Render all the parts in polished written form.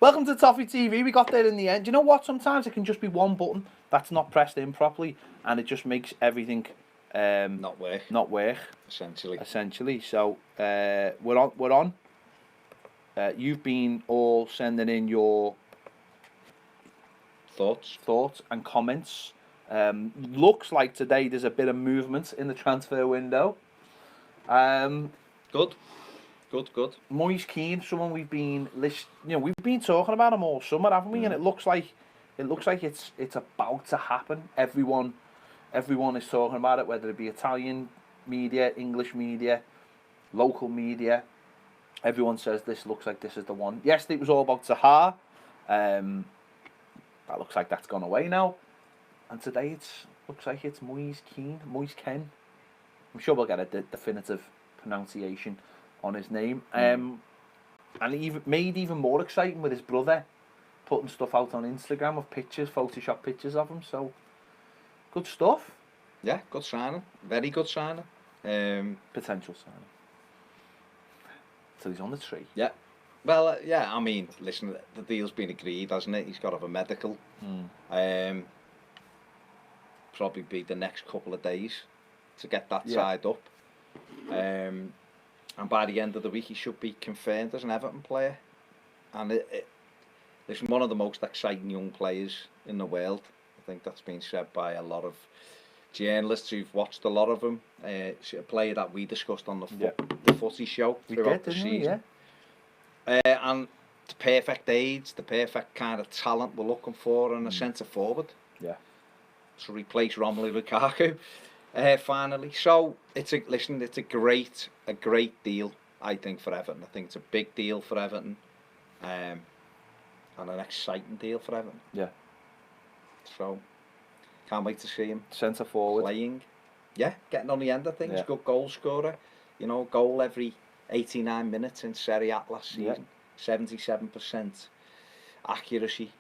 Welcome to Toffee TV. We got there in the end. You know what? Sometimes it can just be one button that's not pressed in properly, and it just makes everything not work. Essentially. So we're on. You've been all sending in your thoughts and comments. Looks like today there's a bit of movement in the transfer window. Good. Moise Keane, someone we've been we've been talking about him all summer, haven't we? And it looks like it's about to happen. Everyone is talking about it, whether it be Italian media, English media, local media. Everyone says this looks like this is the one. Yes, it was all about Zaha. That looks like that's gone away now. And today looks like it's Moise Keane. I'm sure we'll get a definitive pronunciation on his name. And even made even more exciting with his brother putting stuff out on Instagram of pictures, Photoshop pictures of him. So good stuff. Yeah, good signing. Very good signing. Potential signing. So he's on the tree. Yeah. Well, I mean, listen, the deal's been agreed, hasn't it? He's got to have a medical. Probably be the next couple of days to get that tied up. And by the end of the week, he should be confirmed as an Everton player. And it's one of the most exciting young players in the world. I think that's been said by a lot of journalists who've watched a lot of him. It's a player that we discussed on the Footy show throughout the season. And the perfect age, the perfect kind of talent we're looking for, and a centre forward. Yeah. To replace Romelu Lukaku. Finally, so it's a great deal, I think, for Everton. I think it's a big deal for Everton, and an exciting deal for Everton. Yeah. So can't wait to see him centre forward playing. Yeah, getting on the end of things. Good goal scorer. Goal every 89 minutes in Serie A last season. 77% accuracy.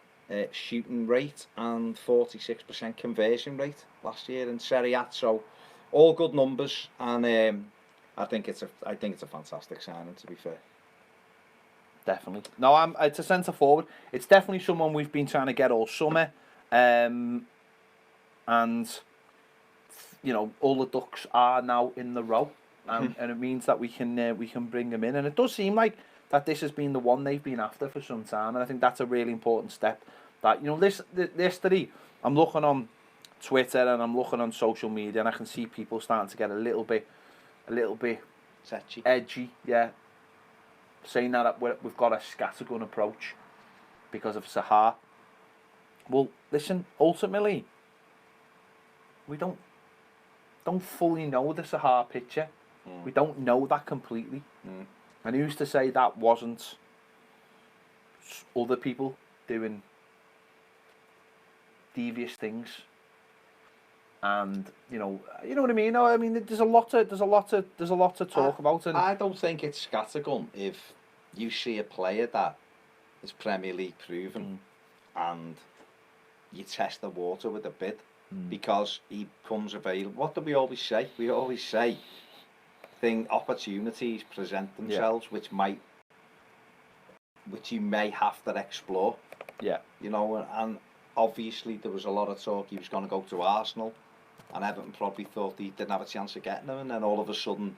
Shooting rate and 46% conversion rate last year in Serie A. So all good numbers, and I think it's a fantastic signing, to be fair. Definitely. No, it's a centre forward. It's definitely someone we've been trying to get all summer, and all the ducks are now in the row, and it means that we can bring him in, and it does seem like that this has been the one they've been after for some time, and I think that's a really important step. That yesterday I'm looking on Twitter and I'm looking on social media, and I can see people starting to get a little bit edgy, saying that we've got a scattergun approach because of Zaha. Well, listen, ultimately we don't fully know the Zaha picture. We don't know that completely. And who's to say that wasn't other people doing devious things, and you know what I mean. No, I mean there's a lot to talk about. And I don't think it's scattergun if you see a player that is Premier League proven, and you test the water with a bid because he comes available. What do we always say? We always say, opportunities present themselves, which you may have to explore. Yeah, and. Obviously, there was a lot of talk he was going to go to Arsenal, and Everton probably thought he didn't have a chance of getting him, and then all of a sudden,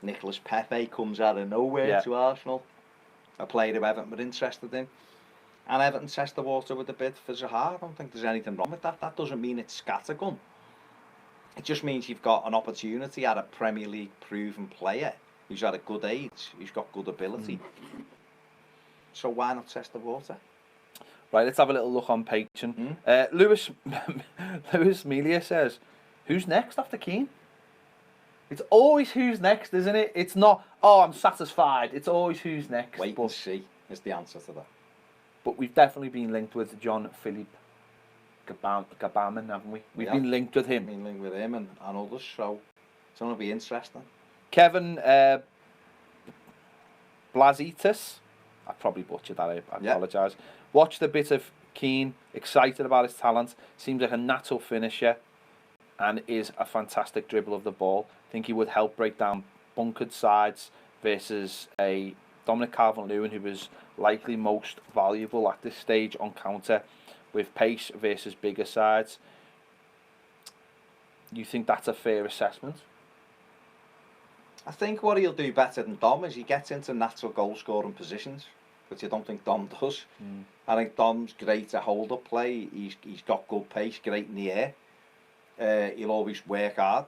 Nicolas Pepe comes out of nowhere to Arsenal, a player who Everton were interested in, and Everton test the water with a bid for Zaha. I don't think there's anything wrong with that. That doesn't mean it's scattergun. It just means you've got an opportunity at a Premier League proven player who's at a good age, who's got good ability. So why not test the water? Right, let's have a little look on Patreon. Lewis Melia says, "Who's next after Keane?" It's always who's next, isn't it? It's not, I'm satisfied. It's always who's next. Wait and see is the answer to that. But we've definitely been linked with Jean-Philippe Gbamin, haven't we? We've been linked with him. Been linked with him and others, so it's going to be interesting. Kevin Blazitis, I probably butchered that. I apologise. Watched a bit of Keane, excited about his talent. Seems like a natural finisher and is a fantastic dribble of the ball. I think he would help break down bunkered sides versus a Dominic Calvert-Lewin, who is likely most valuable at this stage on counter with pace versus bigger sides. You think that's a fair assessment? I think what he'll do better than Dom is he gets into natural goal scoring positions, which I don't think Dom does. I think Dom's great at hold up play. He's got good pace, great in the air. He'll always work hard.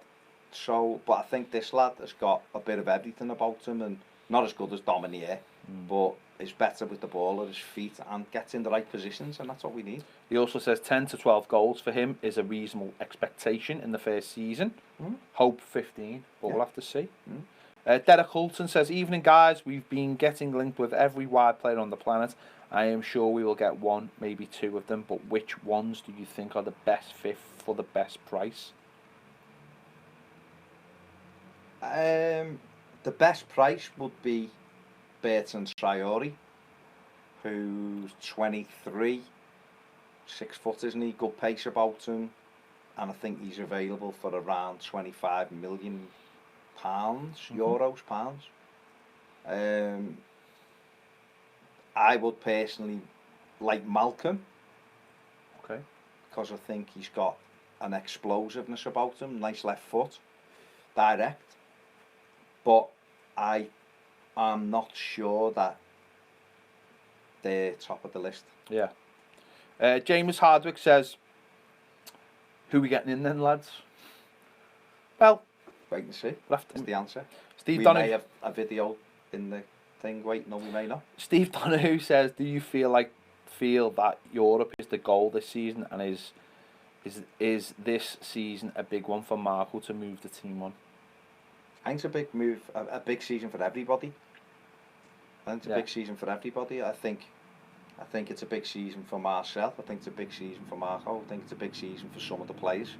So, but I think this lad has got a bit of everything about him, and not as good as Dom in the air, but is better with the ball at his feet and gets in the right positions, and that's what we need. He also says 10 to 12 goals for him is a reasonable expectation in the first season. Hope 15, but we'll have to see. Derek Hulton says, evening guys, we've been getting linked with every wide player on the planet. I am sure we will get one, maybe two of them, but which ones do you think are the best fit for the best price? The best price would be Bertrand Traore, who's 23, 6 foot, isn't he? Good pace about him, and I think he's available for around £25 million, euros, pounds. I would personally like Malcolm. Okay. Because I think he's got an explosiveness about him, nice left foot, direct. But I am not sure that they're top of the list. Yeah. James Hardwick says, who are we getting in then, lads? Well, wait and see. That's the answer. Steve we Donahue may have a video in the thing. Wait, no, we may not. Steve Donahue says, do you feel that Europe is the goal this season, and is this season a big one for Marco to move the team on? I think it's a big move, a big season for everybody. I think it's a big season for everybody. I think it's a big season for Marcel. I think it's a big season for Marco. I think it's a big season for some of the players.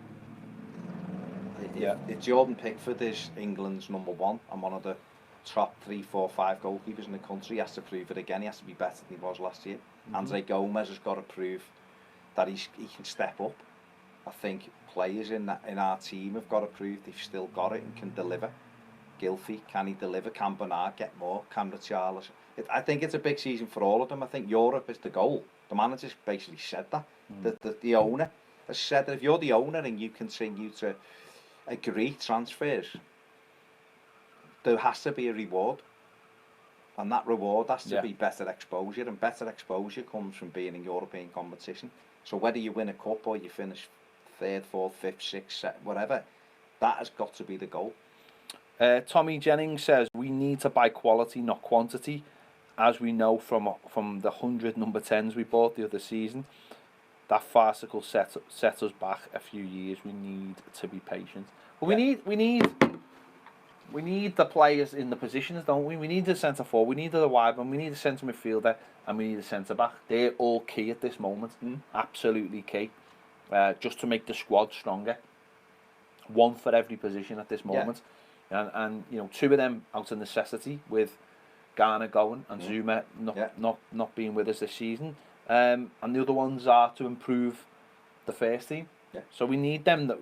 If Jordan Pickford is England's number one and one of the top 3, 4, 5 goalkeepers in the country, he has to prove it again. He has to be better than he was last year. Andre Gomez has got to prove that he can step up. I think players in our team have got to prove they've still got it and can deliver. Gylfi, can he deliver? Can Bernard get more? Can Richarlison? I think it's a big season for all of them. I think Europe is the goal. The manager's basically said that. The owner has said that if you're the owner and you continue to agree transfers, there has to be a reward. And that reward has to be better exposure. And better exposure comes from being in European competition. So whether you win a cup or you finish 3rd, 4th, 5th, 6th, whatever, that has got to be the goal. Tommy Jennings says, we need to buy quality, not quantity. As we know from the 100 number 10s we bought the other season, that farcical set us back a few years. We need to be patient. But we need the players in the positions, don't we? We need the centre forward, we need the wide man, we need the centre midfielder, and we need the centre back. They're all key at this moment. Absolutely key. Just to make the squad stronger. One for every position at this moment. And you know, 2 of them out of necessity, with Garner going and Zuma not being with us this season. And the other ones are to improve the first team. So we need them.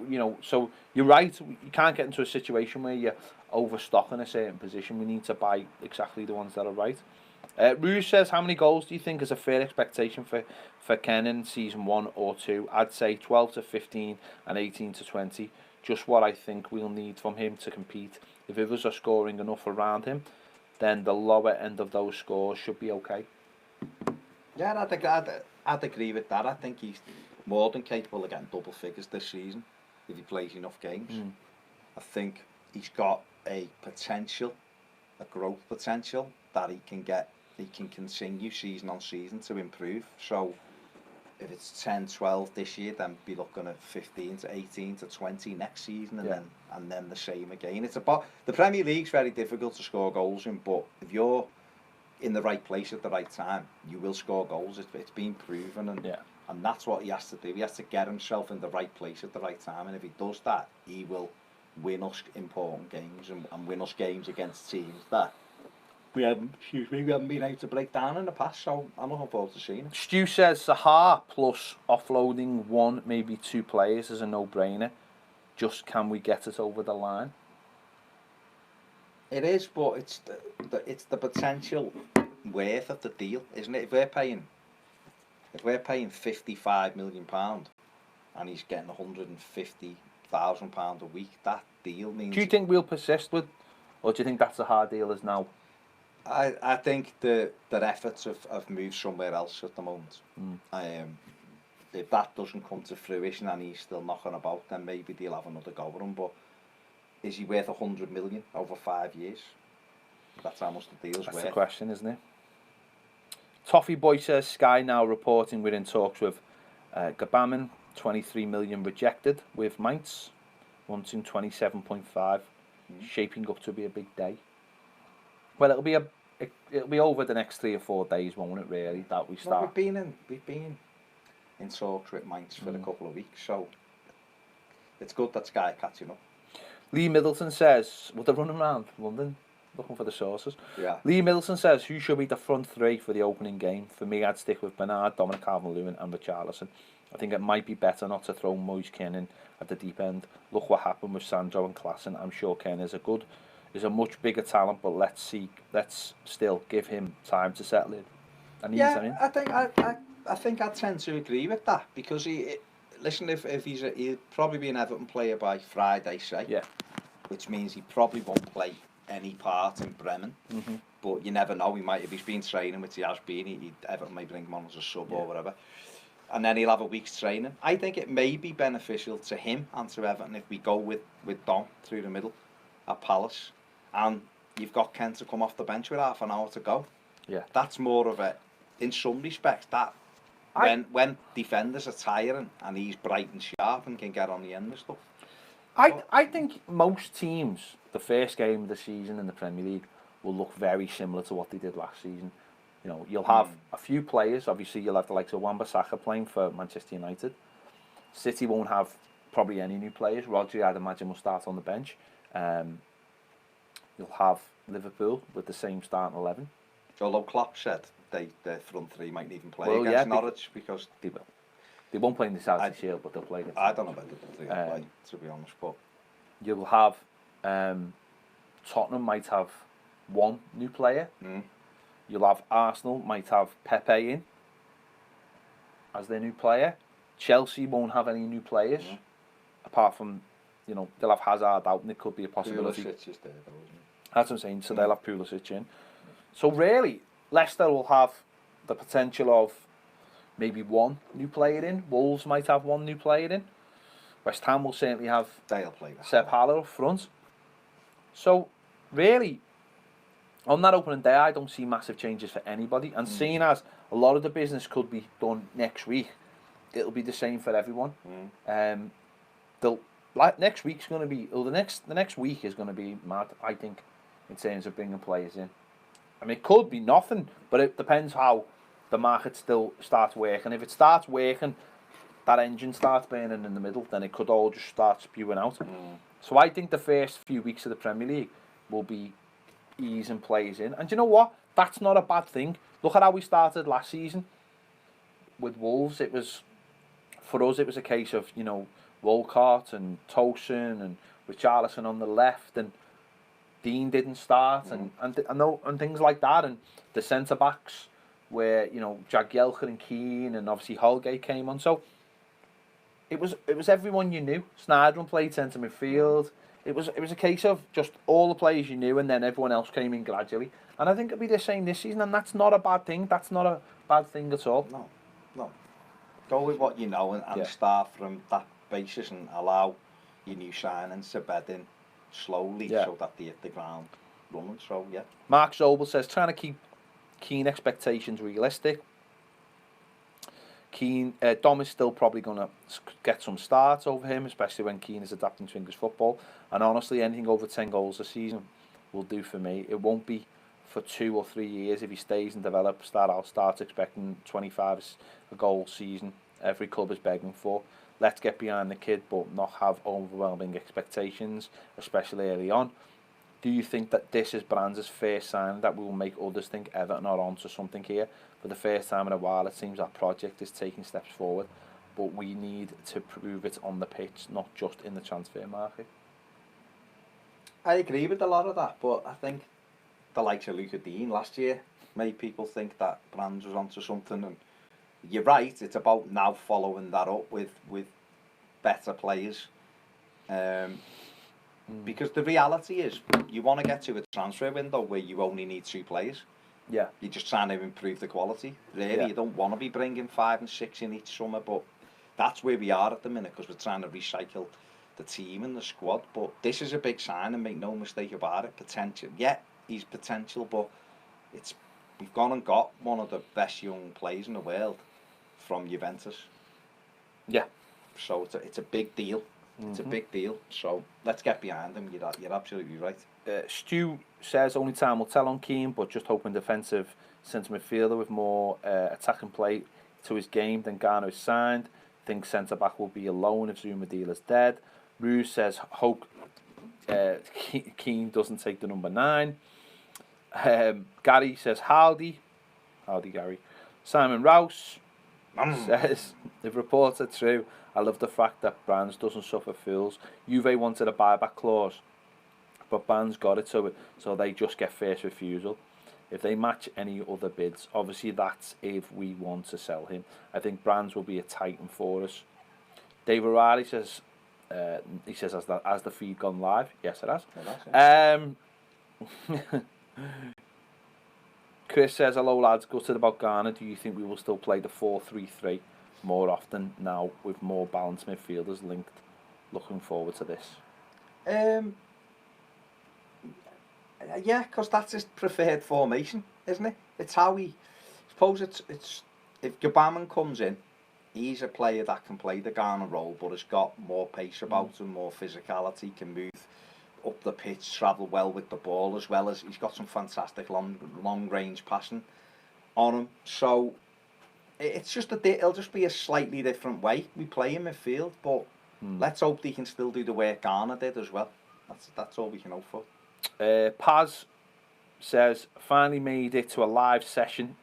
So you're right. You can't get into a situation where you're overstocking a certain position. We need to buy exactly the ones that are right. Rouge says, how many goals do you think is a fair expectation for Ken in season 1 or 2? I'd say 12 to 15 and 18 to 20. Just what I think we'll need from him to compete. If others are scoring enough around him, then the lower end of those scores should be okay. Yeah, I'd agree with that. I think he's more than capable of getting double figures this season if he plays enough games. I think he's got a potential, a growth potential that he can continue season on season to improve. So if it's 10, 12 this year, then be looking at 15 to 18 to 20 next season, and then the same again. It's about the Premier League's very difficult to score goals in, but if you're in the right place at the right time, you will score goals. It's been proven, and that's what he has to do. He has to get himself in the right place at the right time, and if he does that, he will win us important games and win us games against teams that we haven't been able to break down in the past. So I'm looking forward to seeing it. Stu says Sahar plus offloading 1, maybe 2 players is a no-brainer. Just can we get it over the line? It is, but it's the potential worth of the deal, isn't it? If we're paying £55 million and he's getting £150,000 a week, that deal means. Do you think we'll persist with, or do you think that's a hard deal as now? I think their efforts have moved somewhere else at the moment. If that doesn't come to fruition and he's still knocking about, then maybe they'll have another go at him. But is he worth 100 million over 5 years? That's how much the deal's worth. That's the question, isn't it? Toffee Boy says Sky now reporting we're in talks with McGibbon, 23 million rejected, with Mainz wanting 27.5, shaping up to be a big day. Well, it'll be over the next 3 or 4 days, won't it? Really, that we start. Well, we've been in talks with Mainz for a couple of weeks, so it's good that Sky catching up. Lee Middleton says, well, they're running around London looking for the sources. Yeah. Lee Middleton says, who should be the front three for the opening game? For me, I'd stick with Bernard, Dominic Calvert-Lewin and Richarlison. I think it might be better not to throw Moise Kean in at the deep end. Look what happened with Sandro and Klaassen. I'm sure Kean is a much bigger talent, but let's still give him time to settle in. And I think I tend to agree with that, because if he'll probably be an Everton player by Friday, say. Yeah. Which means he probably won't play any part in Bremen. But you never know. If he's been training, which he has been, Everton may bring him on as a sub or whatever. And then he'll have a week's training. I think it may be beneficial to him and to Everton if we go with Dom through the middle at Palace, and you've got Ken to come off the bench with half an hour to go. Yeah. That's more of a, in some respects, that when defenders are tiring and he's bright and sharp and can get on the end of stuff. I think most teams, the first game of the season in the Premier League, will look very similar to what they did last season. You know, you'll have a few players. Obviously, you'll have the likes of Wan-Bissaka playing for Manchester United. City won't have probably any new players. Rodri, I'd imagine, will start on the bench. You'll have Liverpool with the same starting 11. Although Klopp said their front three mightn't even play against Norwich because they will. They won't play in the Saudi Shield, but they'll play against. I don't know about the three play, to be honest. But you'll have Tottenham might have one new player. You'll have Arsenal might have Pepe in as their new player. Chelsea won't have any new players apart from, they'll have Hazard out, and it could be a possibility. Pulisic is there, though, isn't he? That's what I'm saying. So they'll have Pulisic in. So really, Leicester will have the potential of maybe one new player in. Wolves might have one new player in. West Ham will certainly have Sepp Haller up front. So really, on that opening day, I don't see massive changes for anybody. And seeing as a lot of the business could be done next week, it'll be the same for everyone. Next week's going to be, the next week is going to be mad, I think, in terms of bringing players in. I mean, it could be nothing, but it depends how the market still starts working. If it starts working, that engine starts burning in the middle, then it could all just start spewing out. So I think the first few weeks of the Premier League will be easing players in. And you know what? That's not a bad thing. Look at how we started last season with Wolves. For us, it was a case of, Walcott and Tosin and Richarlison on the left, and Dean didn't start, and things like that. And the centre-backs where, Jagielka and Keane, and obviously Holgate came on. So it was everyone you knew. Sneijder played centre midfield. It was a case of just all the players you knew, and then everyone else came in gradually. And I think it'll be the same this season, and that's not a bad thing. That's not a bad thing at all. No. Go with what you know and start from that basis and allow your new signings to bed in slowly so that they hit the ground running. So, yeah. Mark Zobel says, trying to keep Keane expectations realistic. Dom is still probably going to get some starts over him, especially when Keane is adapting to English football. And honestly, anything over 10 goals a season will do for me. It won't be for 2 or 3 years. If he stays and develops that, I'll start expecting 25 a goal season. Every club is begging for. Let's get behind the kid, but not have overwhelming expectations, especially early on. Do you think that this is Brands' first sign that we will make others think Everton are onto something here? For the first time in a while, it seems our project is taking steps forward, but we need to prove it on the pitch, not just in the transfer market. I agree with a lot of that, but I think the likes of Luca Dean last year made people think that Brands was onto something, and you're right, it's about now following that up with better players. Because the reality is, you want to get to a transfer window where you only need 2 players. Yeah. You're just trying to improve the quality. Really, you don't want to be bringing 5 and 6 in each summer, but that's where we are at the minute because we're trying to recycle the team and the squad. But this is a big sign, and make no mistake about it. Potential, yeah, he's potential, but we've gone and got one of the best young players in the world from Juventus. Yeah. So it's a big deal. It's a big deal. So let's get behind him. You're absolutely right. Stu says only time will tell on Keane, but just hoping defensive centre midfielder with more attacking play to his game than Garner is signed. Think centre back will be alone if Zuma deal is dead. Ruse says hope Keane doesn't take the number 9. Gary says howdy Gary. Simon Rouse says if reports are true, I love the fact that Brands doesn't suffer fools. Juve wanted a buyback clause, but Brands got it so they just get first refusal. If they match any other bids, obviously that's if we want to sell him. I think Brands will be a titan for us. Dave O'Reilly says, has the feed gone live? Yes, it has. Chris says, hello lads, gutted about Garner. Do you think we will still play the 4-3-3 more often now with more balanced midfielders linked? Looking forward to this. Yeah, because that's his preferred formation, isn't it? It's how he... Suppose it's if Gbamin comes in, he's a player that can play the Garner role, but has got more pace about him, more physicality, can move up the pitch, travel well with the ball, as well as he's got some fantastic long range passing on him. So it's just it'll just be a slightly different way we play in midfield, but let's hope they can still do the work Garner did as well. That's all we can hope for. Paz says, finally made it to a live session.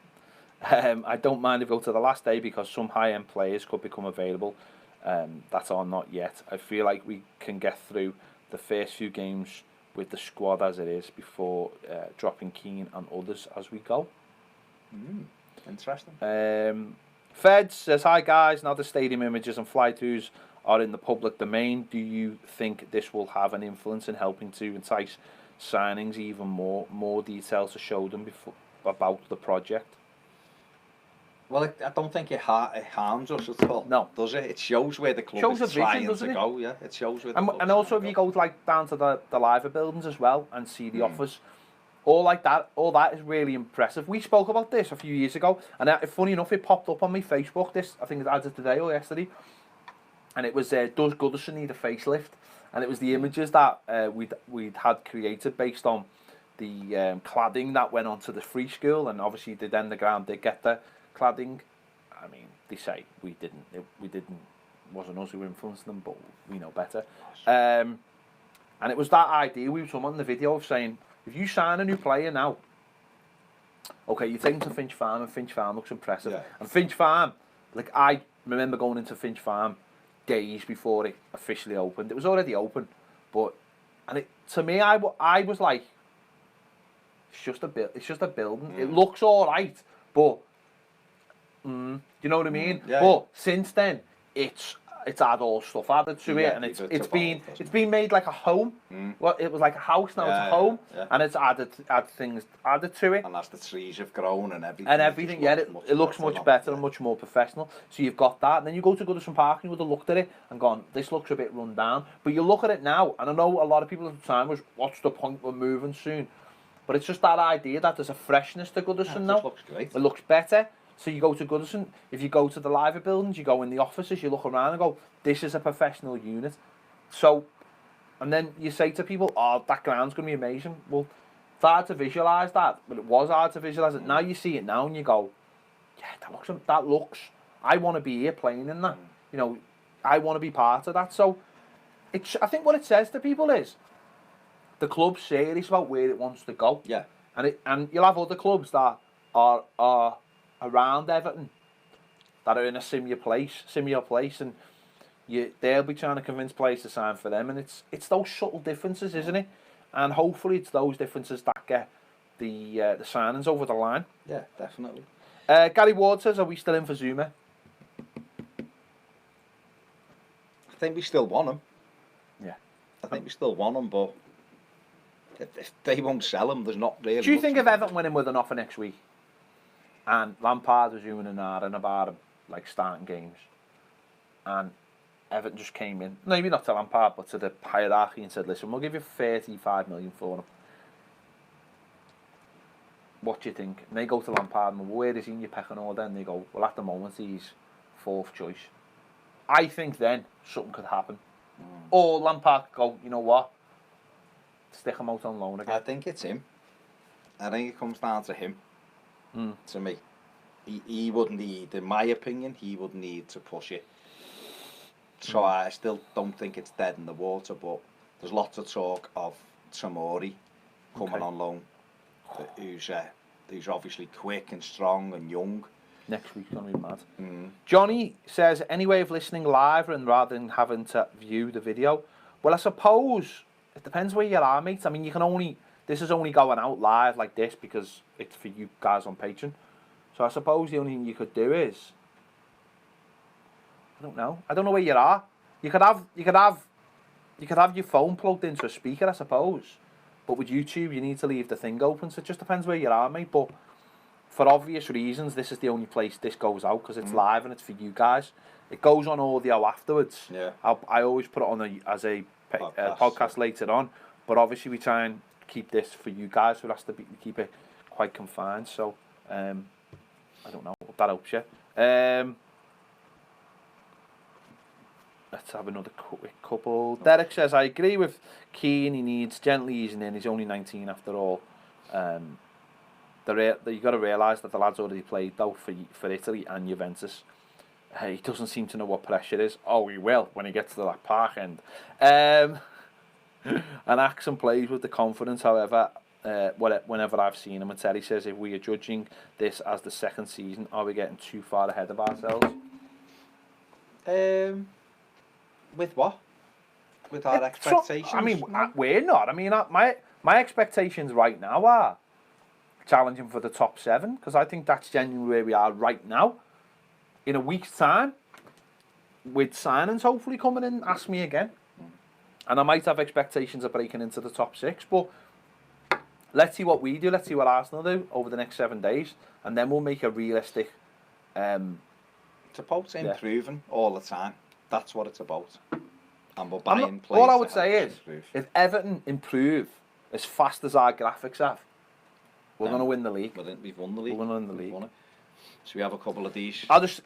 I don't mind if we go to the last day because some high-end players could become available. That are not yet. I feel like we can get through the first few games with the squad as it is before dropping Keane and others as we go. Interesting. Fed says, hi guys, now the stadium images and fly-throughs are in the public domain. Do you think this will have an influence in helping to entice signings even more details to show them about the project? Well, I don't think it harms us at all. No, does it? It shows where the club is trying to go. Yeah, it shows where. And also, if you go like down to the live buildings as well and see the office, all that is really impressive. We spoke about this a few years ago, and funny enough, it popped up on my Facebook. I think it either today or yesterday, and it was does Goodison need a facelift? And it was the images that we'd had created based on the cladding that went onto the free school, and obviously the ground did get the cladding. I mean, they say we didn't. Wasn't us who influenced them, but we know better. And it was that idea we were talking about in the video of saying, if you sign a new player now, okay, you take him to Finch Farm, and Finch Farm looks impressive. Yeah. And Finch Farm, like I remember going into Finch Farm days before it officially opened. It was already open, but to me, I was like, it's just a building. It looks all right, but you know what I mean? Yeah. But since then, it's had all stuff added to it, and it's been made like a home. Well, it was like a house, now it's a home, and it's add things added to it. And as the trees have grown and everything. And everything, it looks much better and much more professional. So you've got that, and then you go to Goodison Park and you would have looked at it and gone, this looks a bit run down. But you look at it now, and I know a lot of people at the time was, what's the point, we're moving soon. But it's just that idea that there's a freshness to Goodison now. It looks great. It looks better. So you go to Goodison, if you go to the live buildings, you go in the offices, you look around and go, this is a professional unit. So, and then you say to people, oh, that ground's going to be amazing. Well, it's hard to visualise that, but it was hard to visualise it. Now you see it now and you go, yeah, that looks, I want to be here playing in that. You know, I want to be part of that. So, I think what it says to people is, the club's serious about where it wants to go. Yeah. And you'll have other clubs that are around Everton that are in a similar place, and they'll be trying to convince players to sign for them, and it's those subtle differences, isn't it? and hopefully it's those differences that get the signings over the line. Yeah, definitely. Gary Ward says, are we still in for Zuma? I think we still want him. Yeah. I think we still want him, but if they won't sell him, there's not really. Do you think if Everton went in with an offer next week, and Lampard was doing and about like starting games, and Everton just came in, maybe not to Lampard, but to the hierarchy and said, listen, we'll give you 35 million for him. What do you think? And they go to Lampard and where is he in your pecking order? And they go, well, at the moment he's fourth choice. I think then something could happen. Or Lampard could go, you know what? Stick him out on loan again. I think it's him. I think it comes down to him. To me. He wouldn't need, in my opinion, he would need to push it. So I still don't think it's dead in the water, but there's lots of talk of Tomori coming on loan, who's obviously quick and strong and young. Next week's going to be mad. Johnny says, any way of listening live and rather than having to view the video? Well, I suppose it depends where you are, mate. I mean, this is only going out live like this because it's for you guys on Patreon. So I suppose the only thing you could do is, I don't know where you are. You could have your phone plugged into a speaker, I suppose. But with YouTube, you need to leave the thing open. So it just depends where you are, mate. But for obvious reasons, this is the only place this goes out because it's live and it's for you guys. It goes on audio afterwards. Yeah. I always put it on as a podcast later on. But obviously, we try and keep this for you guys. So it has to keep it quite confined. So I don't know if that helps you. Let's have another quick couple. Derek says, I agree with Keane. He needs gently easing in. He's only 19 after all. You've got to realise that the lad's already played though for Italy and Juventus. He doesn't seem to know what pressure is. Oh, he will when he gets to that park end. And acts and plays with the confidence, however, whenever I've seen him. And Terry says, if we are judging this as the second season, are we getting too far ahead of ourselves? With what? With our expectations? I mean, we're not. I mean, my expectations right now are challenging for the top 7 because I think that's genuinely where we are right now. In a week's time, with signings hopefully coming in, ask me again. And I might have expectations of breaking into the top 6, but let's see what we do. Let's see what Arsenal do over the next 7 days, and then we'll make a realistic. It's about improving all the time. That's what it's about. And we're buying players. All I would say is, if Everton improve as fast as our graphics have, we're going to win the league. We've won the league. We're going to win the league. So we have a couple of these.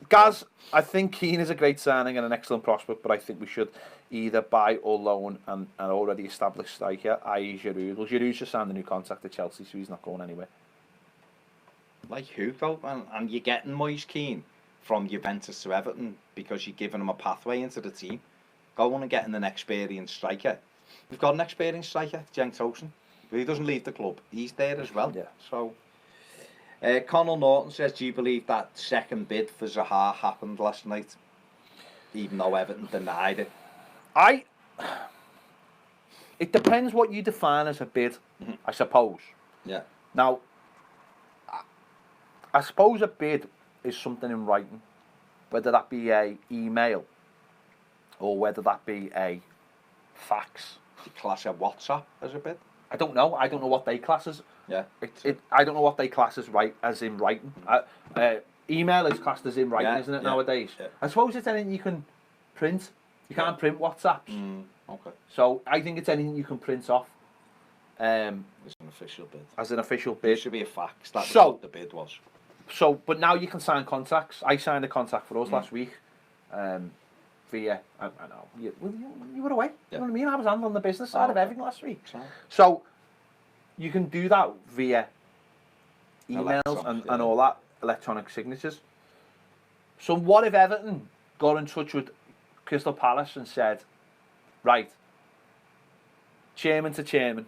Gaz, I think Keane is a great signing and an excellent prospect, but I think we should either buy or loan an already established striker, i.e. Giroud. Well, Giroud's just signed a new contract at Chelsea, so he's not going anywhere. Like who, though? And you're getting Moise Keane from Juventus to Everton because you're giving him a pathway into the team. Go on and getting an experienced striker. We've got an experienced striker, Cenk Tosun. But he doesn't leave the club. He's there as well. Yeah. So, Connell Norton says, do you believe that second bid for Zaha happened last night? Even though Everton denied it. It depends what you define as a bid, I suppose. Yeah. Now, I suppose a bid is something in writing, whether that be a email or whether that be a fax. Do you class a WhatsApp as a bid? I don't know. I don't know what they class as. Yeah. I don't know what they class as in writing. Email is classed as in writing, isn't it, nowadays? Yeah. I suppose it's anything you can print. You can't print WhatsApps. Okay. So I think it's anything you can print off. As an official bid. As an official bid. It should be a fax. That's what the bid was. So, but now you can sign contracts. I signed a contract for us last week. Via, I know, you were away. You know what I mean? I was handling the business side of everything last week. So, you can do that via emails and all that, electronic signatures. So what if Everton got in touch with Crystal Palace and said, right, chairman to chairman,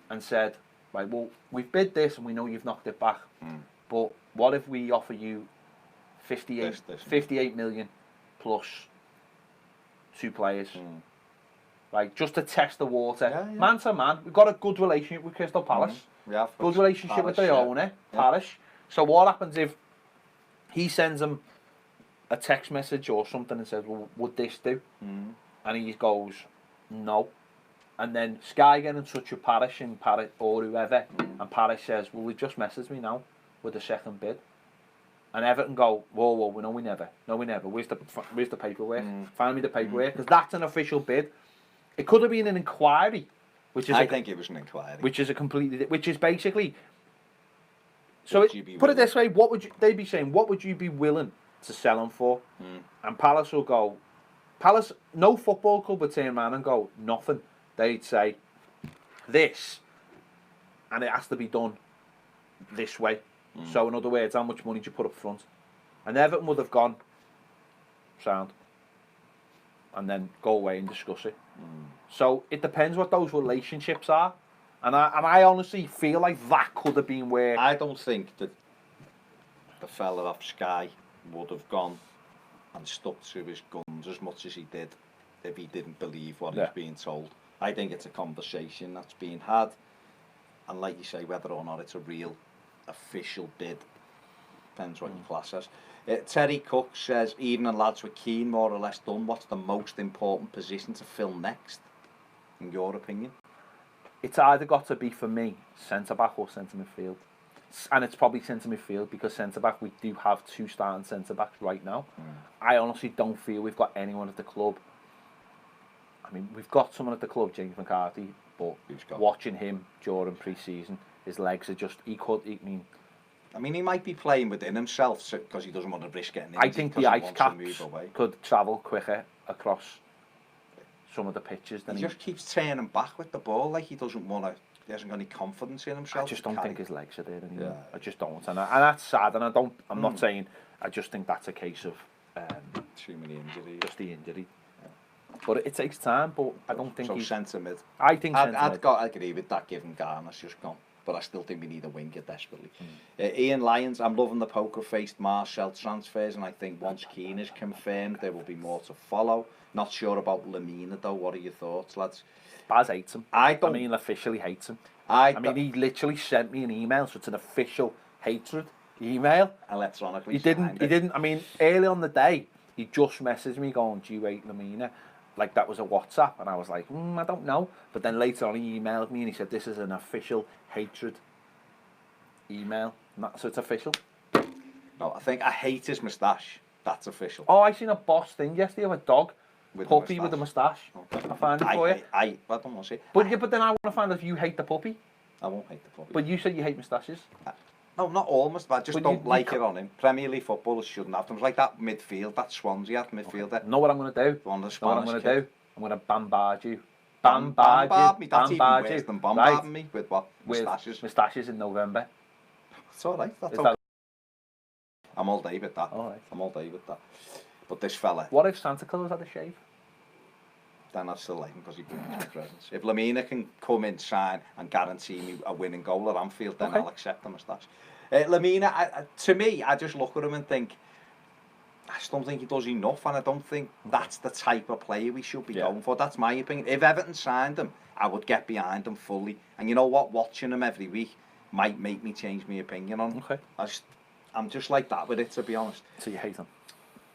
and said, right, well, we've bid this and we know you've knocked it back, but what if we offer you 58 million plus 2 players? right, just to test the water. Yeah, yeah. Man to man, we've got a good relationship with Crystal Palace. We have Good relationship with the Palace, owner, yeah. Parish. So what happens if he sends him a text message or something and says, well, would this do? And he goes, no. And then Sky get in touch with Parish or whoever, and Parish says, well, he just messaged me now with a second bid. And Everton go, whoa, no, we never. Where's the paperwork? Find me the paperwork, because that's an official bid. It could have been an inquiry, I think it was an inquiry. which is basically. So put it this way: they'd be saying, what would you be willing to sell him for? And Palace will go, no football club would turn around and go, nothing. They'd say, this, and it has to be done this way. So in other words, how much money do you put up front? And Everton would have gone, sound, and then go away and discuss it. So it depends what those relationships are. And I honestly feel like that could have been where... I don't think that the fella off Sky would have gone and stuck to his guns as much as he did if he didn't believe what he was being told. I think it's a conversation that's being had, and like you say, whether or not it's a real official bid depends what you class as. Terry Cook says, evening lads, with Keane more or less done, what's the most important position to fill next, in your opinion? It's either got to be, for me, centre-back or centre-midfield. And it's probably centre-midfield, because centre-back, we do have 2 starting centre-backs right now. I honestly don't feel we've got anyone at the club. I mean, we've got someone at the club, James McCarthy, but watching him during pre-season, his legs are just... I mean, he might be playing within himself because he doesn't want to risk getting injured. I think the ice caps could travel quicker across some of the pitches than he just keeps turning back with the ball, like he doesn't want to. He hasn't got any confidence in himself. I just don't think his legs are there anymore. Yeah. I just don't, and that's sad. And I'm not saying. I just think that's a case of too many injuries. Just the injury. Yeah. But it takes time. But I don't think he's centre mid. I think I'd agree with that. Given Garner's just gone. But I still think we need a winger desperately. Ian Lyons, I'm loving the poker-faced Marcel transfers, and I think once Keane is confirmed, there will be more to follow. Not sure about Lamina, though. What are your thoughts, lads? Baz hates him. I mean, officially hates him. I mean, he literally sent me an email, so it's an official hatred email. Electronically He didn't. I mean, early on the day, he just messaged me going, do you hate Lamina? Like, that was a WhatsApp, and I was like, I don't know. But then later on, he emailed me, and he said, this is an official hatred email. So it's official. No, I hate his moustache. That's official. Oh, I seen a boss thing yesterday of a dog. Puppy with a moustache. Okay. I found it for you. I don't want to see. But then I want to find out if you hate the puppy. I won't hate the puppy. But you said you hate moustaches. No, not all moustaches. I just don't like it on him. Premier League footballers shouldn't have them. It's like that midfield, that Swansea had midfielder. Okay. Know what I'm going to do? Know what I'm going to do? I'm going to bombard you. Bombard me? That's even worse than bombarding me with what? Moustaches? Moustaches in November. It's alright. That's okay. I'm all day with that. All right. I'm all day with that. But this fella... What if Santa Claus had a shave? Then I'd still like him because he brings me presents. If Lamina can come in, sign and guarantee me a winning goal at Anfield, then I'll accept the moustache. Lamina, to me, I just look at him and think, I just don't think he does enough, and I don't think that's the type of player we should be going for. That's my opinion. If Everton signed him, I would get behind him fully. And you know what? Watching him every week might make me change my opinion on him. Okay. I'm just like that with it, to be honest. So you hate him?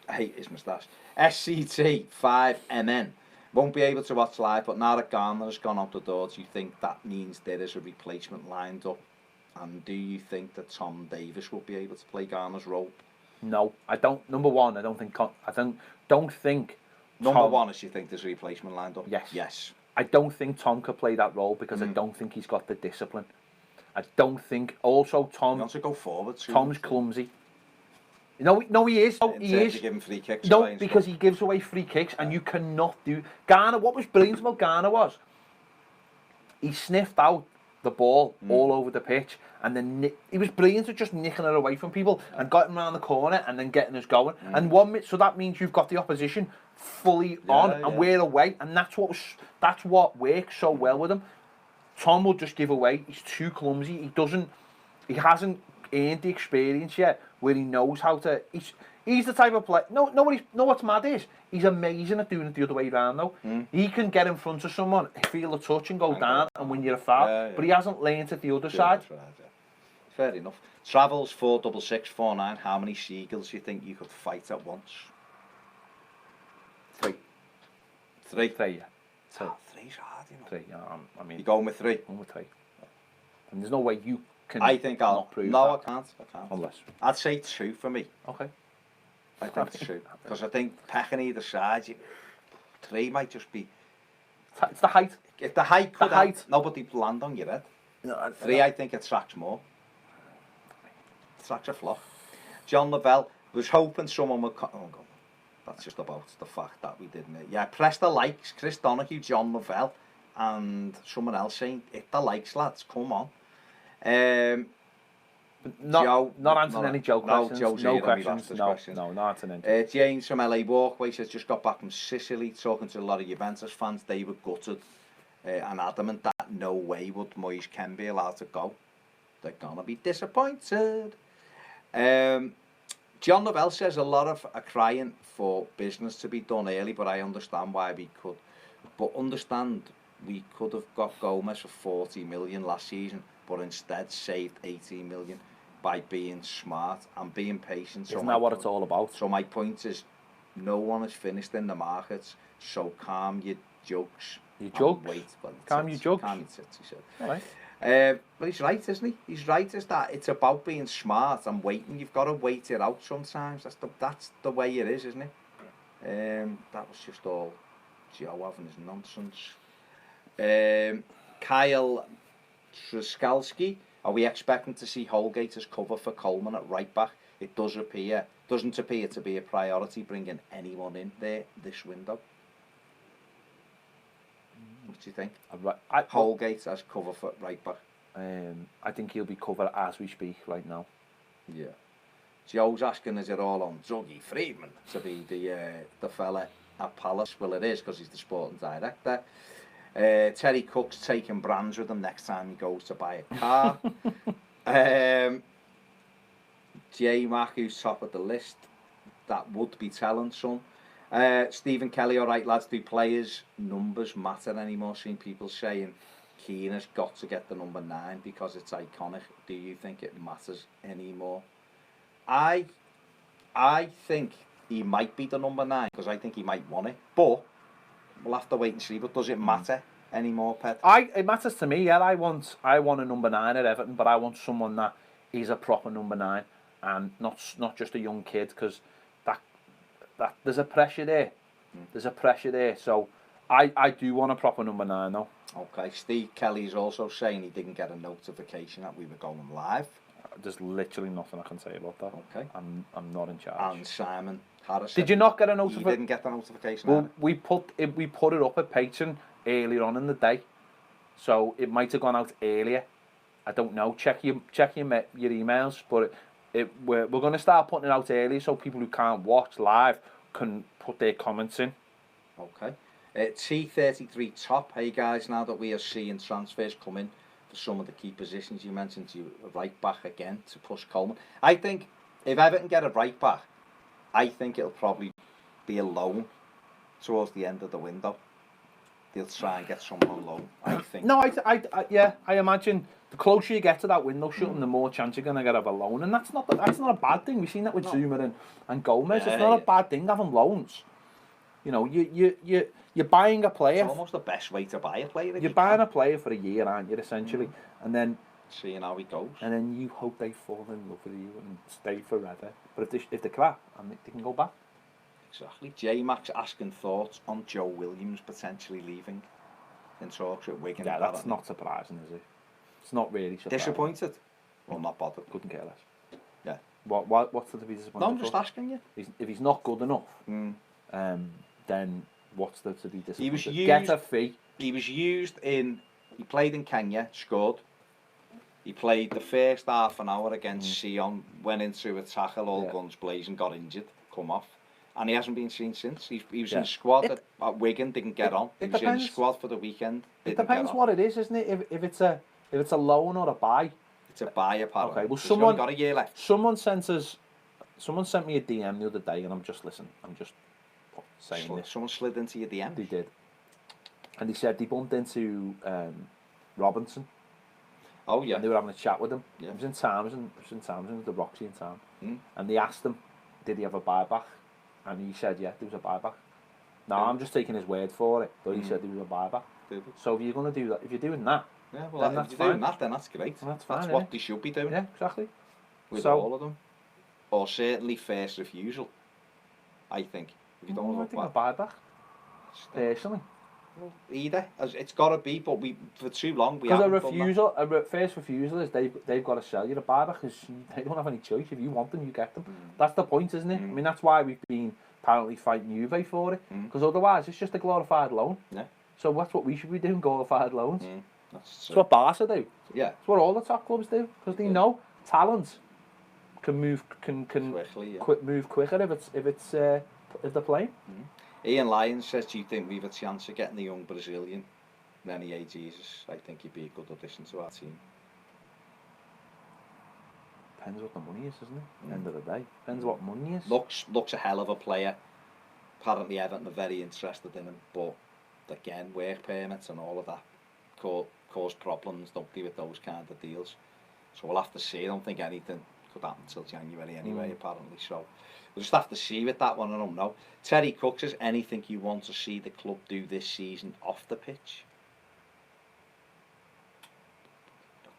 I hate his moustache. SCT 5MN. Won't be able to watch live, but now that Garner has gone out the door, do you think that means there is a replacement lined up? And do you think that Tom Davis will be able to play Garner's role? No, I don't. Number one, I don't think. Number one is you think there's a replacement lined up? Yes. Yes. I don't think Tom could play that role because I don't think he's got the discipline. I don't think. Also, Tom. He wants to go forward. Tom's clumsy. No, he is. No, he is. Give him free kicks. No, because he gives away free kicks, and you cannot do. Garner. What was brilliant about Garner was he sniffed out the ball all over the pitch, and then he was brilliant at just nicking it away from people and getting around the corner and then getting us going. And so that means you've got the opposition fully on, and we're away, and that's what works so well with him. Tom will just give away. He's too clumsy. He hasn't earned the experience yet where he knows how to. He's the type of player. No, what's mad is he's amazing at doing it the other way around though. He can get in front of someone, feel a touch, and go down and win you a foul. Yeah, yeah. But he hasn't learned it the other side. Right, yeah. Fair enough. Travels 46649. How many seagulls do you think you could fight at once? 3. 3. 3, yeah. 2. Oh, 3's hard, you know. 3. Yeah, I mean. You going with 3? I'm with 3. And there's no way you can. I think I'll not prove no, that. I can't. Unless. I'd say 2 for me. Okay. I think 2 because I think pecking either side. 3 might just be. It's the height. If the height could, the height. Nobody land on your head. No, 3, I think it tracks more. Tracks a flock. John Lavelle was hoping someone would. Oh God, that's just about the fact that we didn't. Yeah, press the likes. Chris Donahue, John Lavelle, and someone else saying hit the likes, lads. Come on. Not answering any Joe questions. No questions. No, not answering any. James from LA Walkway says just got back from Sicily, talking to a lot of Juventus fans. They were gutted and adamant that no way would Moyes Ken be allowed to go. They're gonna be disappointed. John Lavelle says a lot of are crying for business to be done early, but I understand why we could. But understand we could have got Gomez for 40 million last season, but instead saved 18 million by being smart and being patient. Isn't that what it's all about? So my point is, no one is finished in the markets, so calm your jokes. Your jokes? Wait, calm your jokes? Calm your tits, he said. All right. But he's right, isn't he? He's right, is that it's about being smart and waiting. You've got to wait it out sometimes. That's the way it is, isn't it? That was just all Joe having his nonsense. Kyle Truskalski, are we expecting to see Holgate as cover for Coleman at right back? It doesn't appear to be a priority bringing anyone in there this window. What do you think? Holgate as cover for right back. I think he'll be covered as we speak right now. Yeah. Joe's asking, is it all on Dougie Friedman to be the fella at Palace? Well, it is because he's the sporting director. Terry Cook's taking brands with him next time he goes to buy a car. J Mac, who's top of the list, that would be telling, son. Stephen Kelly, all right, lads, do players' numbers matter anymore? Seeing people saying Keane has got to get the number 9 because it's iconic. Do you think it matters anymore? I think he might be the number 9 because I think he might want it, but we'll have to wait and see. But does it matter anymore, Pet? It matters to me. Yeah, I want a number 9 at Everton, but I want someone that is a proper number 9 and not just a young kid, because that there's a pressure there. There's a pressure there. So I do want a proper number 9 though. Okay. Steve Kelly's also saying he didn't get a notification that we were going live. There's literally nothing I can say about that. Okay. I'm not in charge. And Simon Harris. Did you not get a notification? He didn't get the notification. Well, we put it up at Patreon earlier on in the day, so it might have gone out earlier. I don't know. Check your emails, but we're going to start putting it out early so people who can't watch live can put their comments in. Okay. T33 top. Hey guys, now that we are seeing transfers come in for some of the key positions you mentioned, to right back again to push Coleman. I think if Everton get a right back, I think it'll probably be a loan towards the end of the window. They'll try and get someone on loan, I think. No, I imagine the closer you get to that window shutting, the more chance you're going to get of a loan, and that's not a bad thing. We've seen that with Zuma and Gomez. It's not a bad thing having loans. You know, you're buying a player. It's almost the best way to buy a player. You're buying a player for a year, aren't you? Essentially, and then seeing how he goes. And then you hope they fall in love with you and stay forever. But if they're crap, they can go back. Exactly. J Max asking thoughts on Joe Williams potentially leaving in talks with Wigan. Yeah, that's not surprising, is it? It's not really surprising. Disappointed? Well, not bothered. Couldn't care less. Yeah. What's to be disappointed? No, I'm just asking you. If he's not good enough, then what's there to be disappointed? He was used, get a fee. He was used in. He played in Kenya, scored. He played the first half an hour against Sion, went into a tackle, all guns blazing, got injured, come off. And he hasn't been seen since. He was in squad at Wigan, didn't get on. He was in squad for the weekend. It depends what it is, isn't it? If it's a loan or a buy. It's a buy, apparently. Okay, well, someone got a year left. Someone sent us someone sent me a DM the other day, and I'm just saying this. Someone slid into your DM. They did, and they said they bumped into Robinson. Oh yeah. And they were having a chat with him. Yeah. It was in Townsend, the Roxy in town. Mm. And they asked him, did he have a buyback? And he said, yeah, there was a buyback. Now, I'm just taking his word for it, but he said there was a buyback. So if you're going to do that, if you're doing that, yeah, well, then that's fine. Then that's great. Well, that's fine, that's what they should be doing. Yeah, exactly. With all of them. Or certainly first refusal, I think. If you don't have a buyback, personally. Either. It's got to be, but for too long we haven't. Because first refusal is they've got to sell you the buyback because they don't have any choice. If you want them, you get them. That's the point, isn't it? I mean, that's why we've been apparently fighting Juve for it, because otherwise it's just a glorified loan. Yeah. So that's what we should be doing, glorified loans. That's what Barca do. Yeah. It's what all the top clubs do, because they know talent can move quickly, move quicker if they're playing. Ian Lyons says, do you think we've a chance of getting the young Brazilian? And then he Jesus, I think he'd be a good addition to our team. Depends what the money is, isn't it? End of the day. Depends what money is. Looks a hell of a player. Apparently Everton are very interested in him, but again, work permits and all of that cause problems, don't they, with those kind of deals. So we'll have to see. I don't think anything could happen until January anyway, apparently. So we'll just have to see with that one. I don't know. Terry Cook says, anything you want to see the club do this season off the pitch?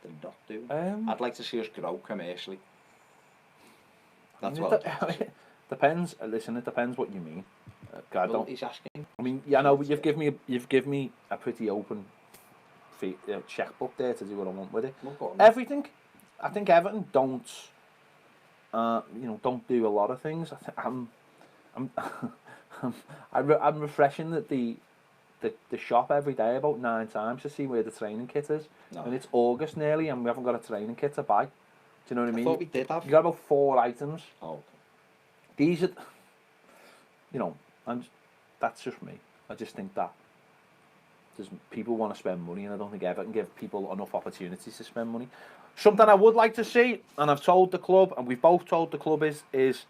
Nothing not do. I'd like to see us grow commercially. That's what it depends. Listen, it depends what you mean. He's asking. I mean, yeah, no, but you've given me a pretty open checkbook there to do what I want with it. Everything. I think Everton don't do a lot of things. I'm refreshing the shop every day about 9 times to see where the training kit is. No. And it's August nearly, and we haven't got a training kit to buy. Do you know what I mean? I thought we did have. You got about 4 items. Oh. Okay. These are, that's just me. I just think that people want to spend money, and I don't think Everton give people enough opportunities to spend money. Something I would like to see, and I've told the club, and we've both told the club, is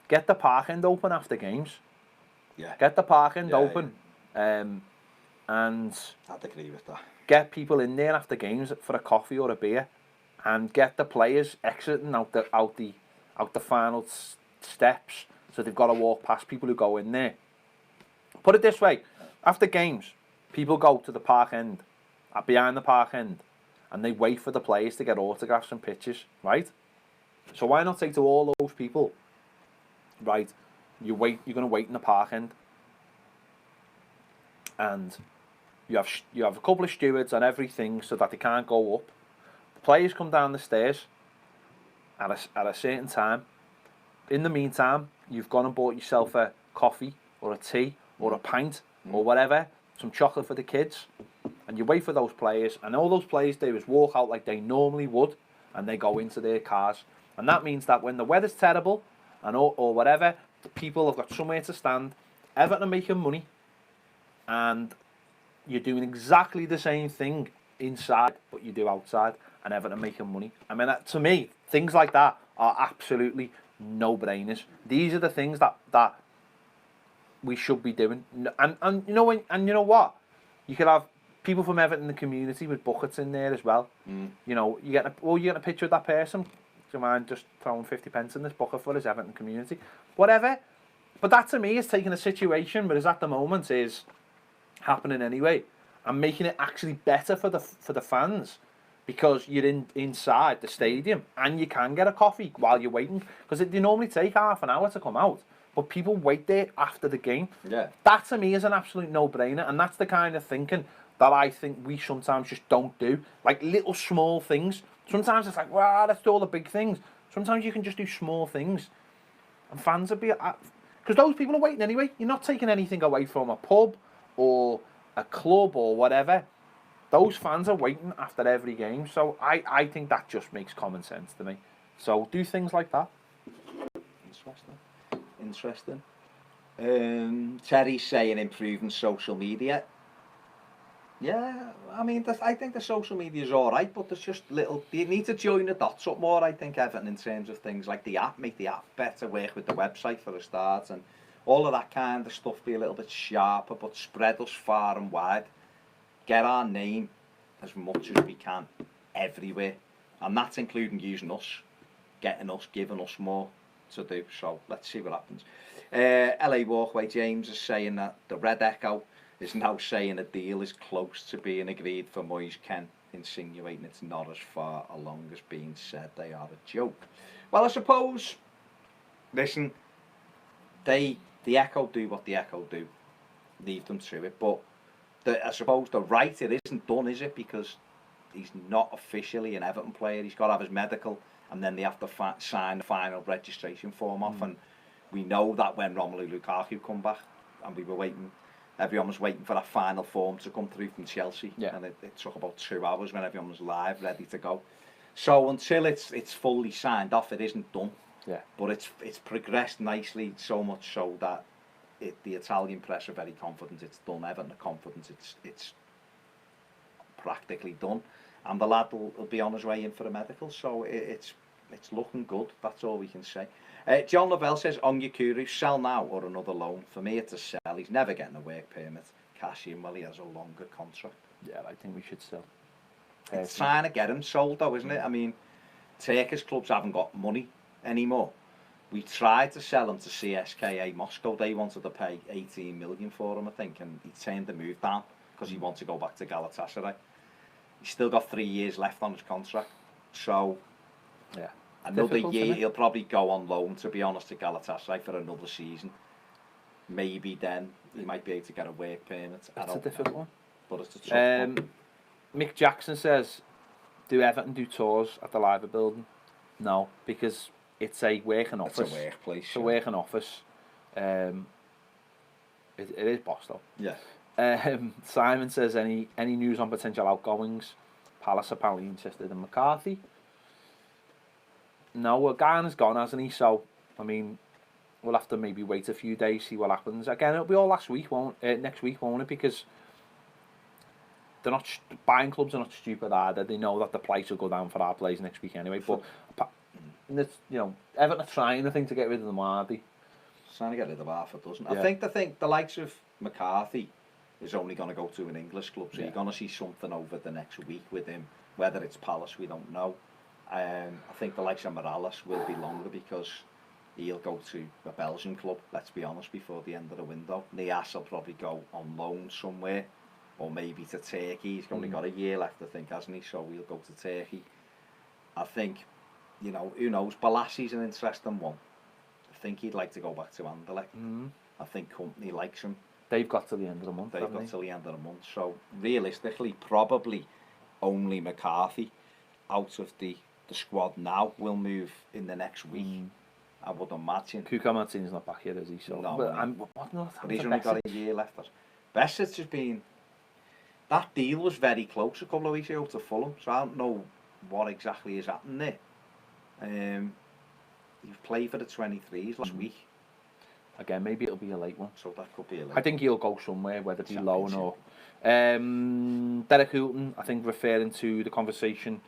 get the park end open after games. Yeah. Get the park end open, and I'd agree with that. Get people in there after games for a coffee or a beer, and get the players exiting out the final steps, so they've got to walk past people who go in there. Put it this way, after games, people go to the park end, behind the park end, and they wait for the players to get autographs and pictures, right? So why not say to all those people, right, you're going to wait in the park end, and you have a couple of stewards and everything so that they can't go up. The players come down the stairs at a certain time. In the meantime, you've gone and bought yourself a coffee or a tea or a pint or whatever, some chocolate for the kids, and you wait for those players, and all those players do is walk out like they normally would, and they go into their cars. And that means that when the weather's terrible or whatever, the people have got somewhere to stand. Everton are making money, and you're doing exactly the same thing inside, but you do outside, and Everton are making money. I mean, to me, things like that are absolutely no-brainers. These are the things that we should be doing. And you know what? You could have people from Everton in the community with buckets in there as well. You know, you get a picture of that person. Do you mind just throwing 50 pence in this bucket for his Everton community? Whatever. But that to me is taking a situation, but as at the moment is happening anyway, and making it actually better for the fans, because you're inside the stadium and you can get a coffee while you're waiting, because they normally take half an hour to come out, but people wait there after the game. Yeah. That to me is an absolute no-brainer, and that's the kind of thinking that I think we sometimes just don't do. Like little small things. Sometimes it's like, well, let's do all the big things. Sometimes you can just do small things, and fans will be, because those people are waiting anyway. You're not taking anything away from a pub or a club or whatever. Those fans are waiting after every game, so I think that just makes common sense to me. So do things like that. Interesting. Terry's saying improving social media. Yeah, I mean, I think the social media is all right, but there's just little. You need to join the dots up more. I think Everton in terms of things like the app, make the app better, work with the website for a start, and all of that kind of stuff. Be a little bit sharper, but spread us far and wide. Get our name as much as we can everywhere, and that's including using us, getting us, giving us more to do. So let's see what happens. LA Walkway James is saying that the Red Echo is now saying a deal is close to being agreed for Moyes Ken, insinuating it's not as far along as being said they are a joke. Well, I suppose, listen, the Echo do what the Echo do, leave them to it, but I suppose the right, it isn't done, is it? Because he's not officially an Everton player. He's got to have his medical, and then they have to sign the final registration form off. And we know that when Romelu Lukaku come back, and we were waiting, everyone was waiting for that final form to come through from Chelsea, and it took about 2 hours when everyone was live, ready to go. So until it's fully signed off, it isn't done. Yeah. But it's progressed nicely, so much so that the Italian press are very confident it's done. Everton are confident it's practically done, and the lad will be on his way in for a medical. So it's looking good. That's all we can say. John Lavelle says Onyekuru, sell now or another loan. For me, it's a sell. He's never getting a work permit. Cash in while he has a longer contract. Yeah, I think we should sell. It's trying to get him sold though, isn't it? I mean, Turkish clubs haven't got money anymore. We tried to sell him to CSKA Moscow. They wanted to pay 18 million for him, I think, and he turned the move down because he wanted to go back to Galatasaray. He's still got 3 years left on his contract, so yeah, another year he'll probably go on loan, to be honest, to Galatasaray for another season. Maybe then he might be able to get a work permit. It's a difficult one, but it's a tough one. Mick Jackson says, "Do Everton do tours at the Liver Building?" No, because it's a working office. It's a workplace. It's a working office. It is boss though. Yeah. Simon says, any news on potential outgoings? Palace apparently interested in McCarthy. No, Garner's gone, hasn't he? So, I mean, we'll have to maybe wait a few days, see what happens. Again, it'll be all next week, won't it? Because they're not buying clubs are not stupid either. They know that the price will go down for our players next week anyway. But Everton are trying, I think, to get rid of them, aren't they? Trying to get rid of half a dozen. Yeah. I think the likes of McCarthy is only going to go to an English club, so you're going to see something over the next week with him. Whether it's Palace, we don't know. I think the likes of Morales will be longer because he'll go to a Belgian club, let's be honest, before the end of the window. Nias will probably go on loan somewhere, or maybe to Turkey. He's only got a year left, I think, hasn't he? So he'll go to Turkey. I think, who knows? Bolassi's an interesting one. I think he'd like to go back to Anderlecht. I think company likes him. They've got till the end of the month. They've got till the end of the month. So realistically, probably only McCarthy out of the squad now will move in the next week. I would imagine. Kuka Martin's not back yet, is he? So, no, but he's only got a year left. Bessit's has been. That deal was very close a couple of weeks ago to Fulham, so I don't know what exactly is happening there. You've played for the 23s last week. Again, maybe it'll be a late one. So that could be a late I think he'll go somewhere, whether it be loan or... Derek Houghton, I think, referring to the conversation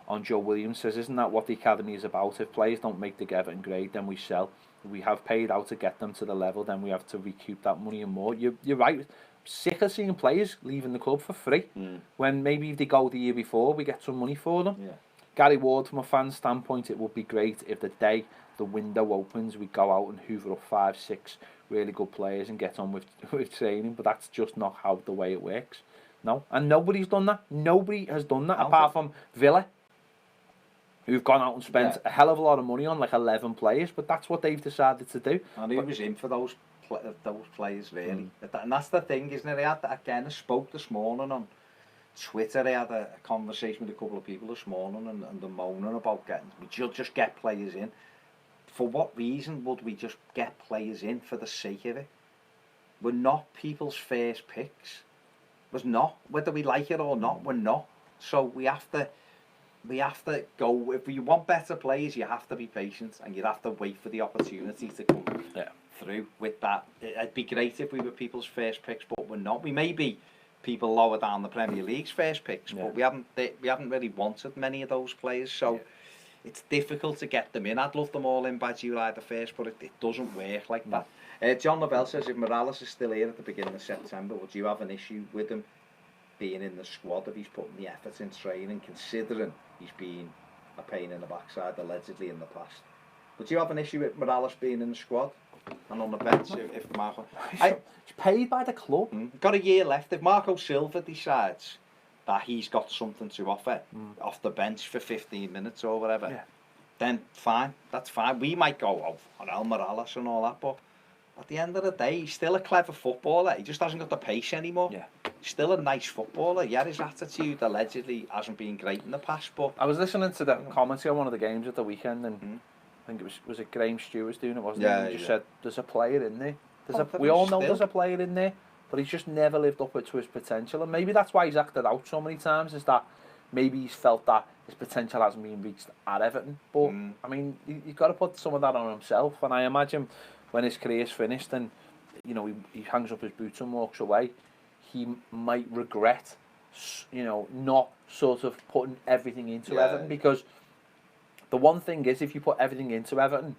on Joe Williams, says, isn't that what the academy is about? If players don't make the Everton grade, then we sell. We have paid out to get them to the level, then we have to recoup that money and more. You're right. Sick of seeing players leaving the club for free. When maybe if they go the year before, we get some money for them. Yeah. Gary Ward, from a fan standpoint, it would be great if the day the window opens, we go out and hoover up 5, 6 really good players and get on with training, but that's just not how the way it works. No, and nobody's done that. Nobody has done that apart from Villa, who've gone out and spent a hell of a lot of money on like 11 players, but that's what they've decided to do. And who was in for those players, really? And that's the thing, isn't it? I spoke this morning on Twitter. I had a conversation with a couple of people this morning, and they're moaning about we should just get players in. For what reason would we just get players in for the sake of it? We're not people's first picks. We're not. Whether we like it or not, we're not. So we have to go. If you want better players, you have to be patient, and you have to wait for the opportunity to come through with that. It'd be great if we were people's first picks, but we're not. We may be people lower down the Premier League's first picks, Yeah. but we haven't really wanted many of those players, so it's difficult to get them in. I'd love them all in by July the 1st, but it doesn't work like that. John Lavelle says, if Morales is still here at the beginning of September, would you have an issue with him being in the squad if he's putting the effort in training, considering he's been a pain in the backside allegedly in the past? Would you have an issue with Morales being in the squad and on the bench if Marco... He's paid by the club. Got a year left. If Marco Silva decides that he's got something to offer off the bench for 15 minutes or whatever, then fine, that's fine. We might go on El Morales and all that, but at the end of the day, he's still a clever footballer. He just hasn't got the pace anymore. He's still a nice footballer. Yeah, his attitude allegedly hasn't been great in the past, but... I was listening to the commentary on one of the games at the weekend, and I think was it Graham Stewart's doing it, wasn't it? He just said, there's a player in there. We all know there's a player in there, but he's just never lived up to his potential, and maybe that's why he's acted out so many times, is that maybe he's felt that his potential hasn't been reached at Everton. But, I mean, you've got to put some of that on himself, and I imagine when his career's finished and, you know, he hangs up his boots and walks away, he might regret, you know, not sort of putting everything into Everton, because the one thing is, if you put everything into Everton,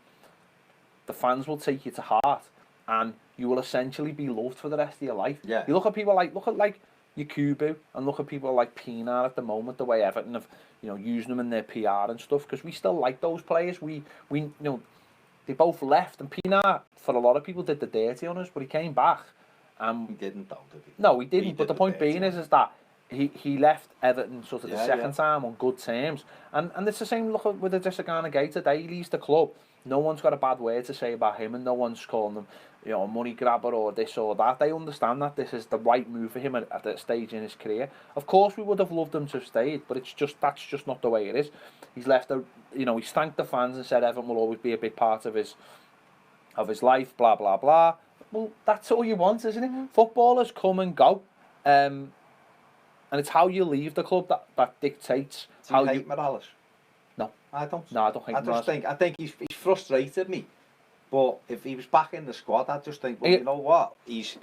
the fans will take you to heart, and you will essentially be loved for the rest of your life. You look at people like Yakubu, and look at people like Pienaar at the moment, the way Everton have, you know, using them in their PR and stuff, because we still like those players. We you know, they both left, and Pienaar, for a lot of people, did the dirty on us, but he came back. He didn't, though, did he? No, he didn't. But the point being is that he left Everton sort of the second time on good terms, and it's the same look with the Disagana Gay today. He leaves the club. No one's got a bad word to say about him, and no one's calling him, you know, a money grabber or this or that. They understand that this is the right move for him at that stage in his career. Of course, we would have loved him to have stayed, but that's just not the way it is. He's left he's thanked the fans and said Everton will always be a big part of his life. Blah blah blah. Well, that's all you want, isn't it? Footballers come and go, and it's how you leave the club that dictates how you hate Morales. No, I don't. No, I don't think. I think he's frustrated me. But if he was back in the squad, I'd just think, well, you know what? He's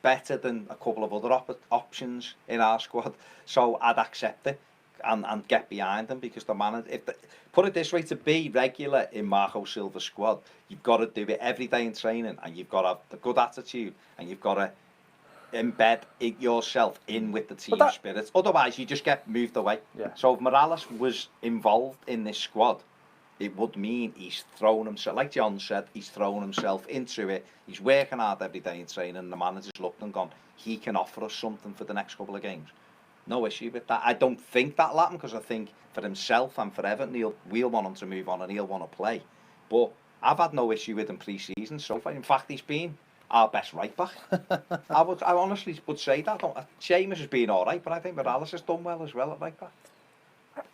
better than a couple of other options in our squad. So I'd accept it and get behind him, because the manager. Put it this way: to be regular in Marco Silva's squad, you've got to do it every day in training, and you've got to have the good attitude, and you've got to embed yourself in with the team spirit. Otherwise, you just get moved away. So if Morales was involved in this squad, it would mean he's thrown himself, like John said, he's thrown himself into it. He's working hard every day in training, and the manager's looked and gone, he can offer us something for the next couple of games. No issue with that. I don't think that'll happen, because I think for himself and for Everton, we'll want him to move on and he'll want to play. But I've had no issue with him pre-season so far. In fact, he's been our best right back. I honestly would say that. Seamus has been all right, but I think Morales has done well as well at right back.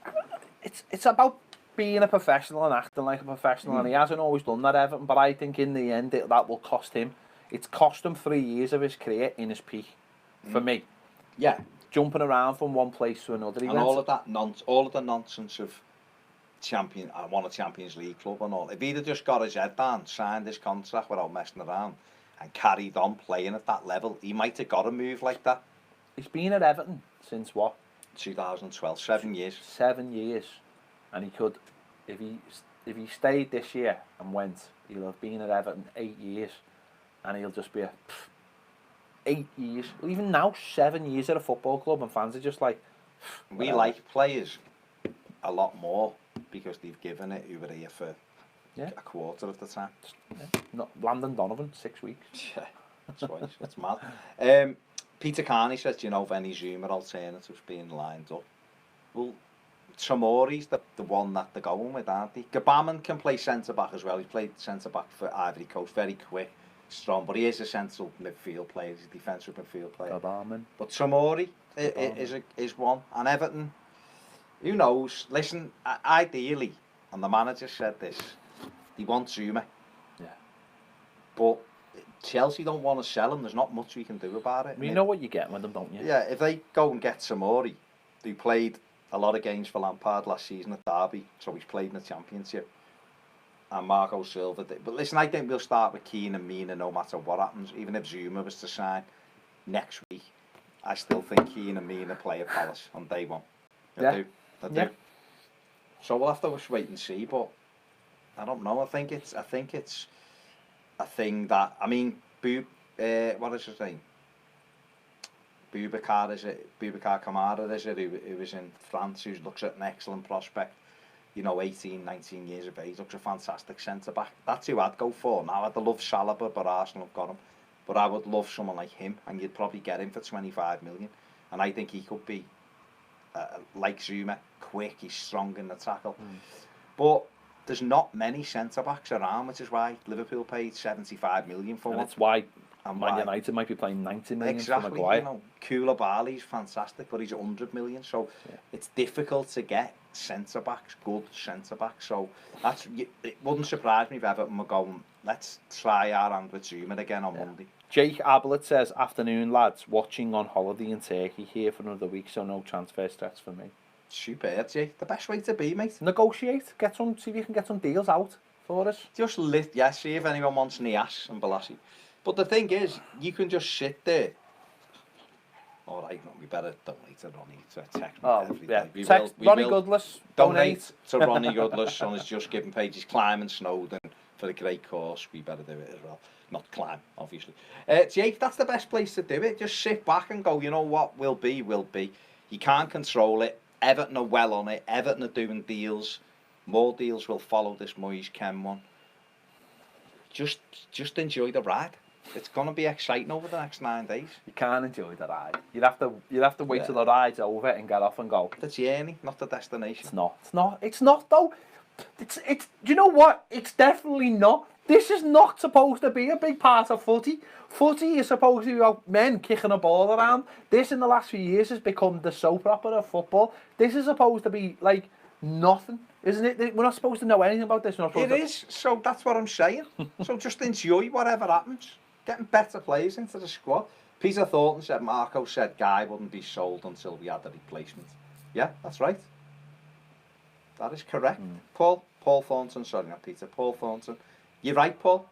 It's about being a professional and acting like a professional, and he hasn't always done that, Everton, but I think in the end that will cost him. It's cost him 3 years of his career in his peak, for me. Yeah. Jumping around from one place to another. All of the nonsense of I want a Champions League club and all. If he'd have just got his head down, signed his contract without messing around, and carried on playing at that level, he might have got a move like that. He's been at Everton since what? 2012, 7 years. 7 years. And he could, if he stayed this year and went, he'll have been at Everton 8 years, and he'll just be 8 years. Well, even now, 7 years at a football club, and fans are just like. We like players a lot more because they've given it over here for a quarter of the time. Not Landon Donovan, 6 weeks. Yeah, that's mad. Peter Carney says, do you know of any Zuma alternatives being lined up? Well, Tomori's the one that they're going with, aren't they? Gabaman can play centre-back as well. He's played centre-back for Ivory Coast, very quick, strong, but he is a central midfield player. He's a defensive midfield player. Gabaman. But Tomori is one. And Everton, who knows? Listen, ideally, and the manager said this, they want Zuma. Yeah. But Chelsea don't want to sell him. There's not much we can do about it. You know what you get with them, don't you? Yeah, if they go and get Tomori, who played a lot of games for Lampard last season at Derby, so he's played in the Championship, and Marco Silva. But listen, I think we'll start with Keane and Mina no matter what happens, even if Zuma was to sign next week. I still think Keane and Mina play at Palace on day one. I do. Yeah. So we'll have to just wait and see, but I don't know. I think it's a thing that, I mean, what is his name? Boubacar Kamara is it, who was in France, who looks at an excellent prospect, 18, 19 years of age, looks a fantastic centre-back. That's who I'd go for. Now, I'd love Saliba, but Arsenal have got him. But I would love someone like him, and you'd probably get him for 25 million. And I think he could be, like Zuma, quick, he's strong in the tackle. But there's not many centre-backs around, which is why Liverpool paid 75 million for and one. It's why Man United might be playing 90 million for Maguire. Koulibaly's fantastic, but he's 100 million, so it's difficult to get centre-backs, good centre-backs. So it wouldn't surprise me if Everton were going, let's try our hand with Zuma again on Monday. Jake Ablett says, afternoon lads, watching on holiday in Turkey, here for another week, so no transfer stress for me. Superb, Jake. The best way to be, mate. Negotiate, see if you can get some deals out for us. Just see if anyone wants Nias and Balassi. But the thing is, you can just sit there. All right, no, we better donate to Ronnie. Text me every day. Text Ronnie Goodless. Donate to Ronnie Goodless on his Just Giving page. He's climbing Snowdon for a great course. We better do it as well. Not climb, obviously. Jake, that's the best place to do it. Just sit back and go, you know what, will be. You can't control it. Everton are well on it. Everton are doing deals. More deals will follow this Moyes Ken one. Just enjoy the ride. It's going to be exciting over the next 9 days. You can't enjoy the ride. You'd have to wait till the ride's over and get off and go. The journey, not the destination. It's not though. It's. Do you know what? It's definitely not. This is not supposed to be a big part of footy. Footy is supposed to be about men kicking a ball around. This in the last few years has become the soap opera of football. This is supposed to be like nothing, isn't it? We're not supposed to know anything about this. It is. So that's what I'm saying. So just enjoy whatever happens. Getting better players into the squad. Peter Thornton said, Marco said Guy wouldn't be sold until we had the replacement. Yeah, that's right. That is correct. Paul Thornton, sorry, not Peter. Paul Thornton. You're right, Paul.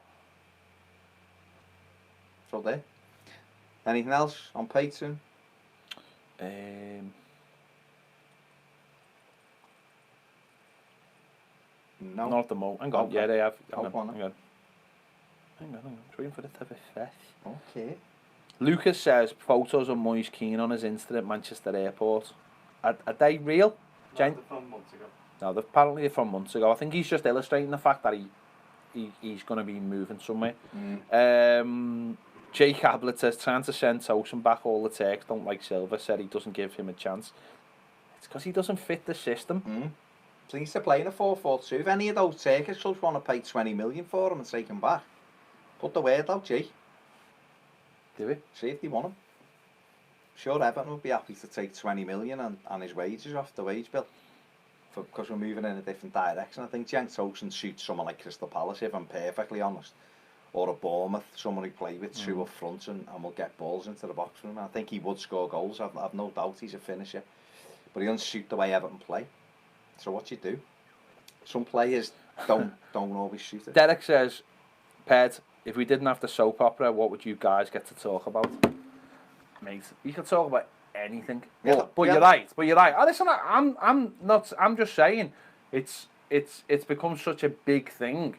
So there. Anything else on Payton? No. Not at the moment. Hang on. Okay. Yeah, they have. Hang on. Hang on. I'm waiting for it to be fresh. Okay. Lucas says photos of Moyes Keane on his Insta at Manchester Airport. Are they real? They're from months ago. No, apparently they're from months ago. I think he's just illustrating the fact that he's going to be moving somewhere. Jake Ablett says trying to send Tosun back. All the Turks don't like Silva. Said he doesn't give him a chance. It's because he doesn't fit the system. So he needs to play in a 4-4-2. If any of those Turkish clubs want to pay 20 million for him and take him back, put the word out, Jake. Do it. See if they want him. Sure, Everton would be happy to take 20 million and his wages off the wage bill. Because we're moving in a different direction. I think Cenk Tosun suits someone like Crystal Palace, if I'm perfectly honest. Or a Bournemouth, someone who play with two up front and will get balls into the box room. I think he would score goals. I've no doubt he's a finisher. But he doesn't suit the way Everton play. So what you do? Some players don't always suit it. Derek says, Ped, if we didn't have the soap opera, what would you guys get to talk about? Mate, you could talk about anything. But you're right. Oh, listen, I'm just saying, it's become such a big thing.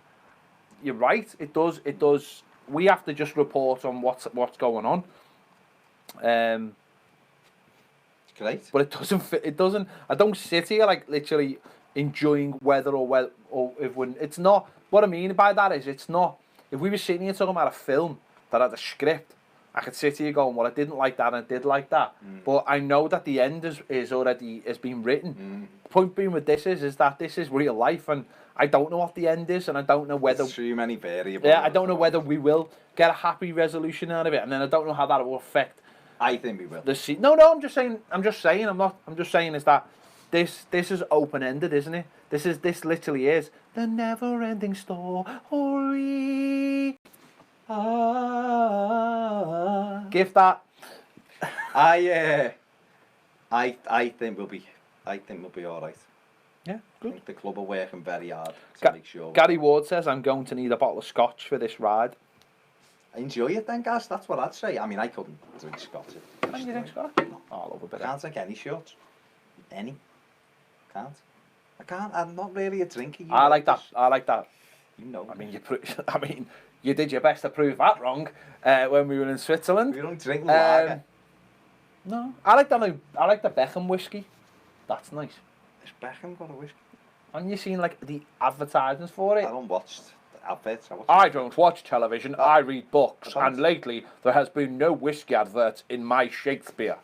You're right. It does. We have to just report on what's going on. Great. But it doesn't. I don't sit here like literally enjoying whether or if when it's not. What I mean by that is it's not. If we were sitting here talking about a film that had a script, I could sit here going, well, I didn't like that and I did like that. But I know that the end has been written. Point being with this is that this is real life, and I don't know what the end is, and I don't know whether there's too many variables. Yeah, I don't know whether we will get a happy resolution out of it, and then I don't know how that will affect. I think we will. No, I'm just saying is that this is open ended, isn't it? This literally is the never ending story. Give that. I think we'll be all right. Yeah, good. I think the club are working very hard to make sure. Gary Ward says I'm going to need a bottle of scotch for this ride. Enjoy it then, guys. That's what I'd say. I mean, I couldn't drink Scotch. Can you drink Scotch? Oh, I love a bit I can't drink any shots. Any. Can't. I can't. I'm not really a drinker. I like that. I like that. You know. I mean, you did your best to prove that wrong when we were in Switzerland. We don't drink lager. No, I like that. I like the Beckham whiskey. That's nice. Has Beckham got a whiskey? And you seen like the advertisements for it? I don't watch the adverts. I don't watch television. I read books, and lately there has been no whiskey adverts in my Shakespeare.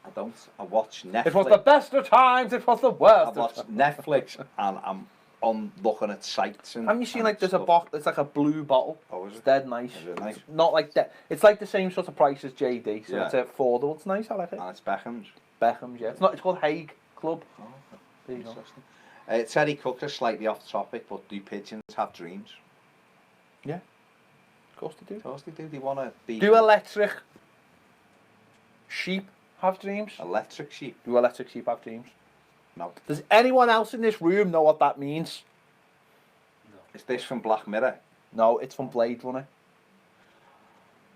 I don't. I watch Netflix. It was the best of times. It was the worst. I watch Netflix, and I'm on looking at sites. And have you seen like there's a bottle? It's like a blue bottle. Oh, is it? It's dead nice. Is it nice? It's not like that. It's like the same sort of price as JD. So Yeah. it's affordable. It's nice. I like it. And it's Beckham's. Beckham's, yeah. It's not. It's called Hague Club. Oh, There you go. interesting. Terry Cook is slightly off topic, but do pigeons have dreams? Yeah. Of course they do. Of course they do. They want to be Do electric sheep have dreams? electric sheep. Do electric sheep have dreams? No. Does anyone else in this room know what that means? Is this from Black Mirror? No, it's from Blade Runner.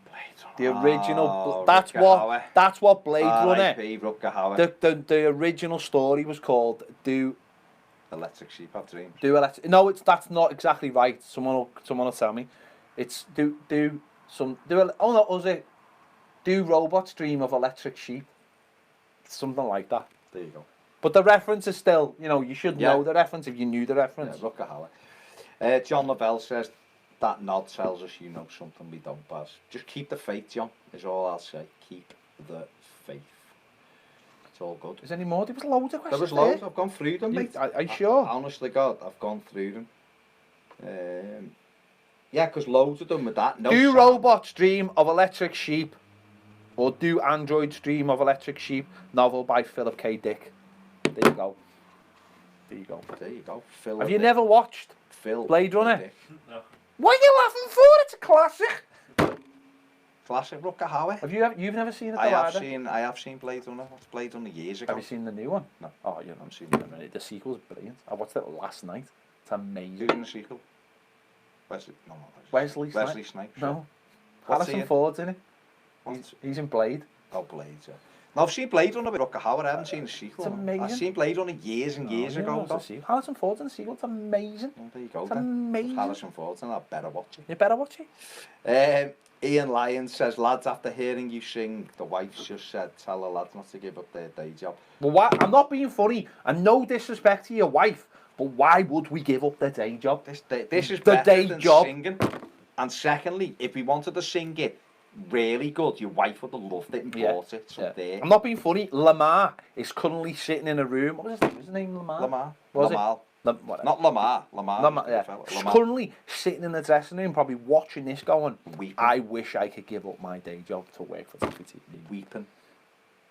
Blade Runner. The original. Oh, That's Rutger what. Hauer. That's what Blade Runner. R.I.P. Rutger Hauer. The original story was called Do Electric sheep have dreams. Electric. No, that's not exactly right. Someone will tell me. It's oh no, was it? Do robots dream of electric sheep? Something like that. There you go. But the reference is still, you should Yeah. know the reference if you knew the reference. Yeah, Rutger Hauer. John Lavelle says that nod tells us you know something we don't, Baz. Just keep the faith, John, is all I'll say. Keep the faith. It's all good. Is there any more? There was loads of There questions. was loads. I've gone through them, mate. Are you sure? Honestly, God, I've gone through them. Yeah, because loads of them with that. No Do sound. robots dream of electric sheep? Or do androids dream of electric sheep? Novel by Philip K. Dick. There you go. There you go. There you go. Phil. Have you never watched Phil Blade Runner? Dick. No. What are you laughing for? It's a classic. Classic Rutger Hauer. You've never seen it? I have either? seen Blade Runner. That's Blade Runner years ago. Have you seen the new one? No. Oh, you haven't seen seen it. The sequel's brilliant. I watched it last night. It's amazing. Who's in the sequel? Wesley. No, not Wesley Snipes. Wesley Snipes. No. What's he Harrison in? Ford's in it. What's- He's in Blade. Oh, Blade. Yeah. No, I've seen Blade Runner with Rutger Hauer. I haven't seen the sequel. It's amazing. I've seen Blade Runner years and years ago. Though. Harrison Ford's in the sequel. It's amazing. Oh, there you go. It's then. amazing. Harrison Ford's and I better watch You better watch it. it. Ian Lyons says, lads, after hearing you sing, the wife's just said, tell the lads not to give up their day job. But why? I'm not being funny, and no disrespect to your wife, but why would we give up the day job? This is The better day than job. singing. And secondly, if we wanted to sing it really good, your wife would have loved it and bought it. So there. I'm not being funny. Lamar is currently sitting in a room. What is his name? Lamar. Lamar. Was Lamar. Whatever. Not Lamar. Lamar. Yeah. Fella. He's Lamar. currently sitting in the dressing room, probably watching this, going, Weeping. I wish I could give up my day job to work for TV. Weeping.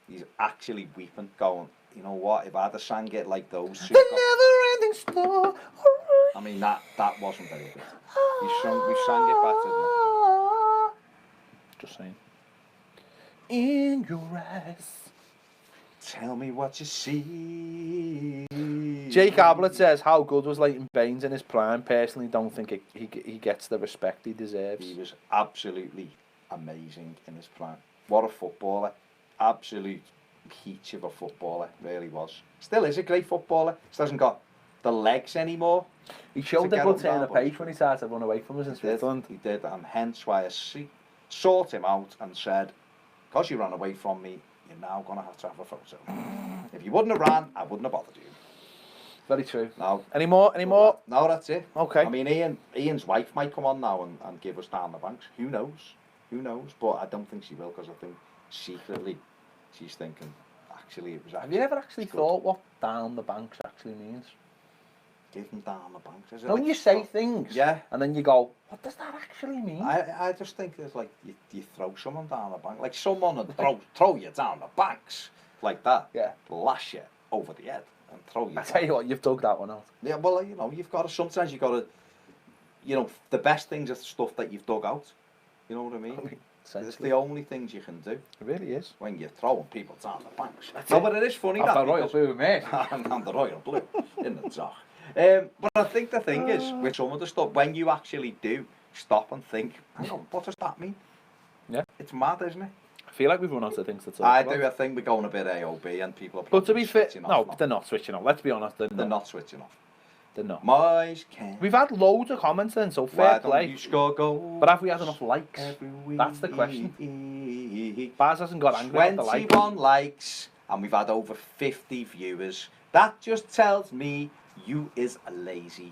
He's actually weeping, going, you know what, if I had sang it like those two. The never-ending story. I mean, that wasn't very good. We sang it better than that. Just saying. In your eyes. Tell me what you see. Jake Ablett says, how good was Leighton Baines in his prime? Personally, don't think he gets the respect he deserves. He was absolutely amazing in his prime. What a footballer. Absolute peach of a footballer, really was. Still is a great footballer. Just hasn't got the legs anymore. He showed a good turn of pace when he started to run away from us in Switzerland. He did, and hence why I sought him out and said, because you ran away from me, you're now going to have a photo. If you wouldn't have ran, I wouldn't have bothered you. Very true. No. Any more? No, that's it. Okay. I mean, Ian's wife might come on now and give us down the banks. Who knows? Who knows? But I don't think she will, because I think secretly she's thinking, actually, it was actually... Have you ever actually thought what down the banks actually means? Give them down the banks. Is it No, like you say things, yeah, and then you go, what does that actually mean? I just think it's like you throw someone down the bank, like someone would throw you down the banks like that. Yeah. Lash you over the head and throw you. I tell you what, you've dug that one out. Yeah, well, you've got to. Sometimes you got to. The best things are stuff that you've dug out. You know what I mean? It's the only things you can do. It really is. When you're throwing people down the banks. That's No, it. but it is funny That's that the royal blue, mate. I'm the royal blue in the top. But I think the thing is, with some of the stuff, when you actually do stop and think, hang on, what does that mean? Yeah. It's mad, isn't it? I feel like we've run out of things to talk I about. do. I think we're going a bit AOB and people are But to be fair, switching no, off now. they're not switching off. Let's be honest, they're They're not. not switching off. They're not. Moyes can. We've had loads of comments then, so Why fair don't play. you score goals? But have we had enough likes? Every week. That's the question. Baz hasn't got angry at the likes. 21 likes, and we've had over 50 viewers. That just tells me you is lazy.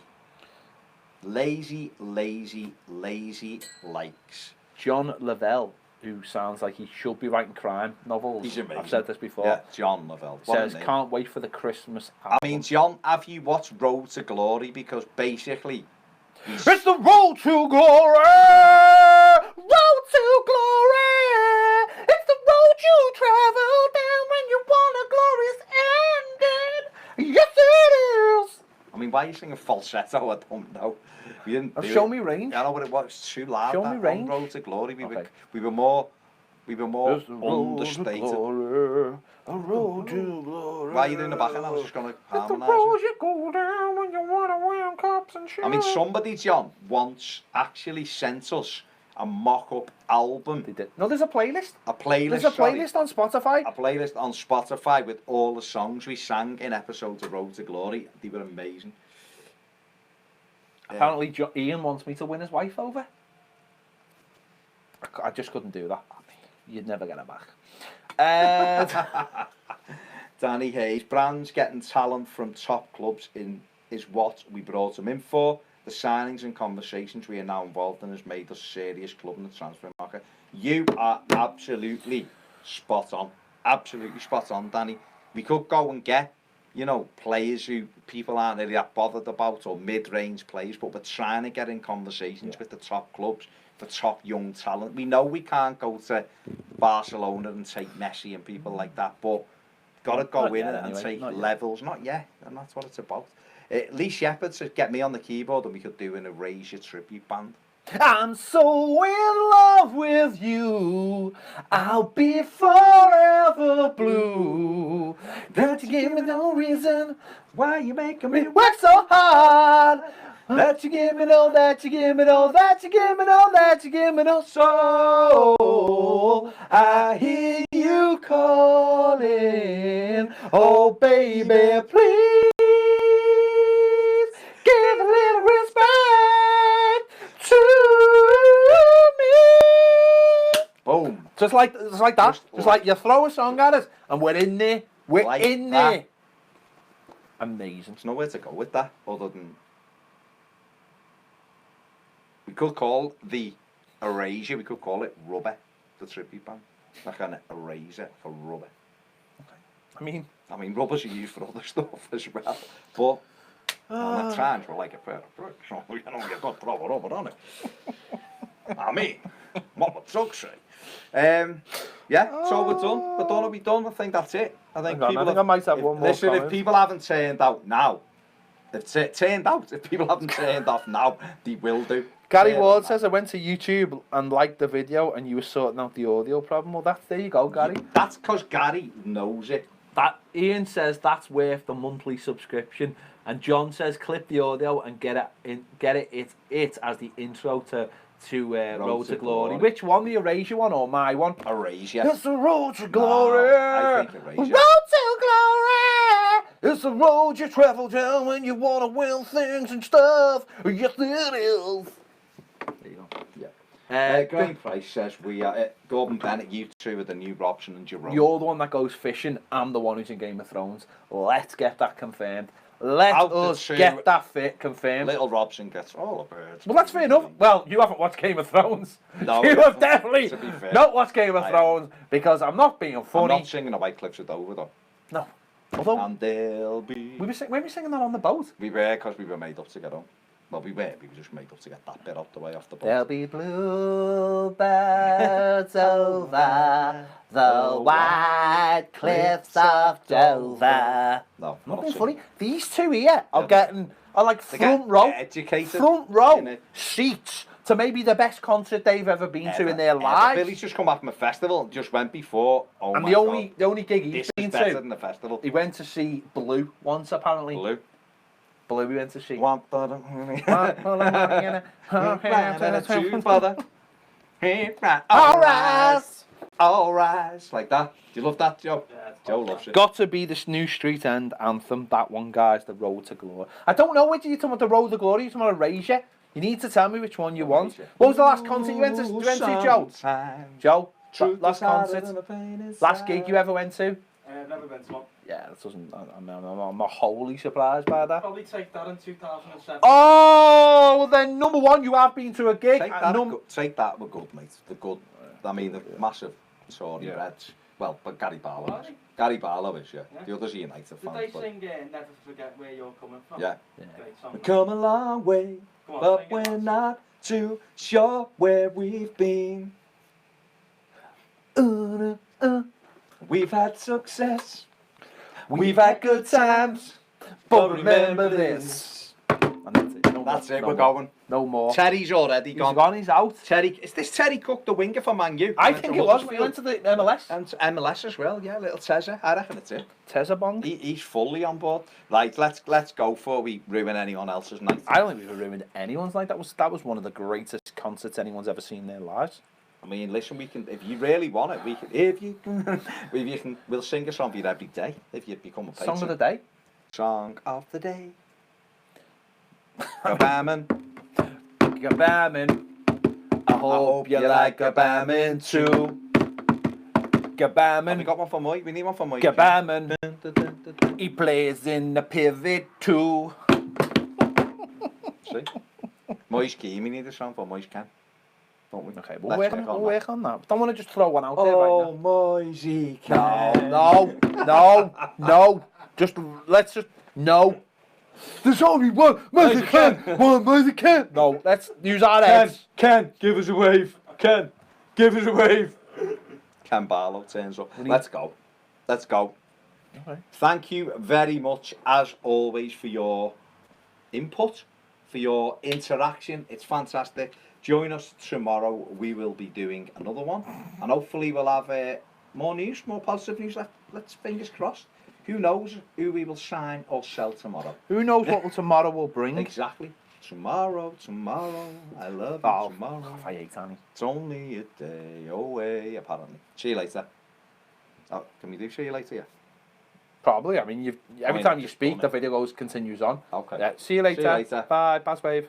Lazy, lazy, lazy likes. John Lavelle, who sounds like he should be writing crime novels. He's amazing. I've said this before. Yeah, John Lavelle. What a Says, name. can't wait for the Christmas album. I mean, John, have you watched Road to Glory? Because basically, It's the road to glory! Road to glory! It's the road you travel down when you want a glorious ending! Yes, it is! I mean, why are you singing falsetto? I don't know. We didn't do Show it. me range. I know what it was. It's too loud. Show that, me range. On Road to Glory, Okay. we were more It's the road to understated. glory, a road to glory. Why are you doing the back end? I was just going to It's the harmonise road it. you go down when you want to win cups and shit. I mean, somebody, John, once actually sent us a mock-up album. They did. No, there's a playlist. A playlist. There's a playlist on Spotify. A playlist on Spotify with all the songs we sang in episodes of Road to Glory. They were amazing. Apparently, Ian wants me to win his wife over. I just couldn't do that. You'd never get her back. Danny Hayes, Brand's getting talent from top clubs is what we brought him in for. The signings and conversations we are now involved in has made us a serious club in the transfer market. You are absolutely spot on. Absolutely spot on, Danny. We could go and get, players who people aren't really that bothered about, or mid-range players, but we're trying to get in conversations with the top clubs for top young talent. We know we can't go to Barcelona and take Messi and people like that, but got to go in and take levels. Not yet, and that's what it's about. Lee Shepherd said, get me on the keyboard and we could do an Erasure tribute band. I'm so in love with you, I'll be forever blue. That you give me no reason why you making me work so hard. That you give me no, that you give me no, that you give me no, that you give me no soul. I hear you calling, oh baby, please give a little respect to me. Boom. Just like that. Just like you throw a song at us and we're in there. We're Like in that. there. Amazing. There's nowhere to go with that other than we could call the Erasure, we could call it Rubber, the tribute band. Like an eraser for rubber. I mean, rubbers are used for other stuff as well. But at times we're like a pair of bricks, so you don't get that proper rubber on it. I mean, what would truck say? Yeah, so we're done. We're done. Are we done? I think that's it. I think I might have one more Listen, comment. if people haven't turned out now, if people haven't turned off now, they will do. Gary Ward says, I went to YouTube and liked the video and you were sorting out the audio problem. Well, there you go, Gary. That's because Gary knows it. That Ian says that's worth the monthly subscription, and John says clip the audio and get it as the intro to Road to Glory. Which one, the Erasure one or my one? Erasure. It's the Road to Glory. No, I think Erasure. Road to Glory. It's the road you travel down when you want to win things and stuff. Yes, it is. There you go. Yeah. Green Price says we are Gordon Bennett, you two are the new Robson and Jerome. You're the one that goes fishing. I'm the one who's in Game of Thrones. Let's get that confirmed. Let us get that fit confirmed. Little Robson gets all the birds. Well, that's fair enough. Well, you haven't watched Game of Thrones. No, you have definitely to be fair, not watched Game of Thrones because I'm not being funny. I'm not singing the White Cliffs of Dover though. No. Although and they'll be. we were singing that on the boat. We were because we were made up to get home. Well, we were just made up to get that bit out the way off the boat. There'll be bluebirds over the white cliffs of Dover. No, Not being funny. These two here are like front row seats to maybe the best concert they've ever been to in their lives. Billy's just come back from a festival, just went before. Oh and my the God. only gig he's This been is better to, than the festival. he went to see Blue once apparently. Blue. Bluey went to see. One for the two for the all rise. Like that. Do you love that, Joe? Yeah, Joe loves it. Got to be this new Street End anthem. That one, guys, the Road to Glory. I don't know whether you're talking about the Road to Glory. You're talking about Erasure. You need to tell me which one you want. What was the last concert you went to? You went to, Joe? Joe, last concert, last gig you ever went to? Never been to one. Yeah, that doesn't. I'm not wholly surprised by that. Probably take that in 2007. Oh, well then number one, you have been to a gig. Take that with good, mate. The good. I mean, the massive Saudi Reds. Well, but Gary Barlow is. Gary Barlow is, yeah. The others are United fans. Did they sing Never Forget Where You're Coming From? Yeah. Great song. We've come a long way, Come on, but sing it, we're lads. not too sure where we've been. We've had success. We've had good times. But remember this. And that's it. That's it, no we're more. going. No more. Terry's already He's gone. gone, he's out. Terry, is this Terry Cook, the winger for Man U? I think it was. We went to the MLS. And MLS as well, yeah, little Tezza. I reckon it's it. Tezabong. He's fully on board. Right, let's go before we ruin anyone else's night. I don't think we've ruined anyone's night. That was one of the greatest concerts anyone's ever seen in their lives. I mean, listen, we can, if you really want it, we can, if you can, we'll sing a song for you every day if you become a patron. Song of the day. Song of the day. Gabaman. Gabaman. I hope you like Gabaman too. Gabaman. Have we got one for Mike? We need one for Mike. Gabaman. He plays in the pivot too. See? Moise Keane, we need a song for Moise Keane. Don't we? Okay, we'll work on that. Don't want to just throw one out there Oh, right Moise Keane. now. No. No. There's only one Moise Keane. One Moise Keane. No, let's use our heads. Ken, give us a wave. Ken, give us a wave. Ken Barlow turns up. Let's go. Okay. Thank you very much, as always, for your input, for your interaction. It's fantastic. Join us tomorrow. We will be doing another one, and hopefully we'll have more news, more positive news. Let's fingers crossed. Who knows who we will sign or sell tomorrow? Who knows what tomorrow will bring? Exactly. Tomorrow, I love you tomorrow. I hate Annie. It's only a day away, apparently. See you later. Oh, can we do see you later? Yeah. Probably. I mean, every time you speak, the video continues on. Okay. Yeah. See you later. See you later. Bye. Pass wave.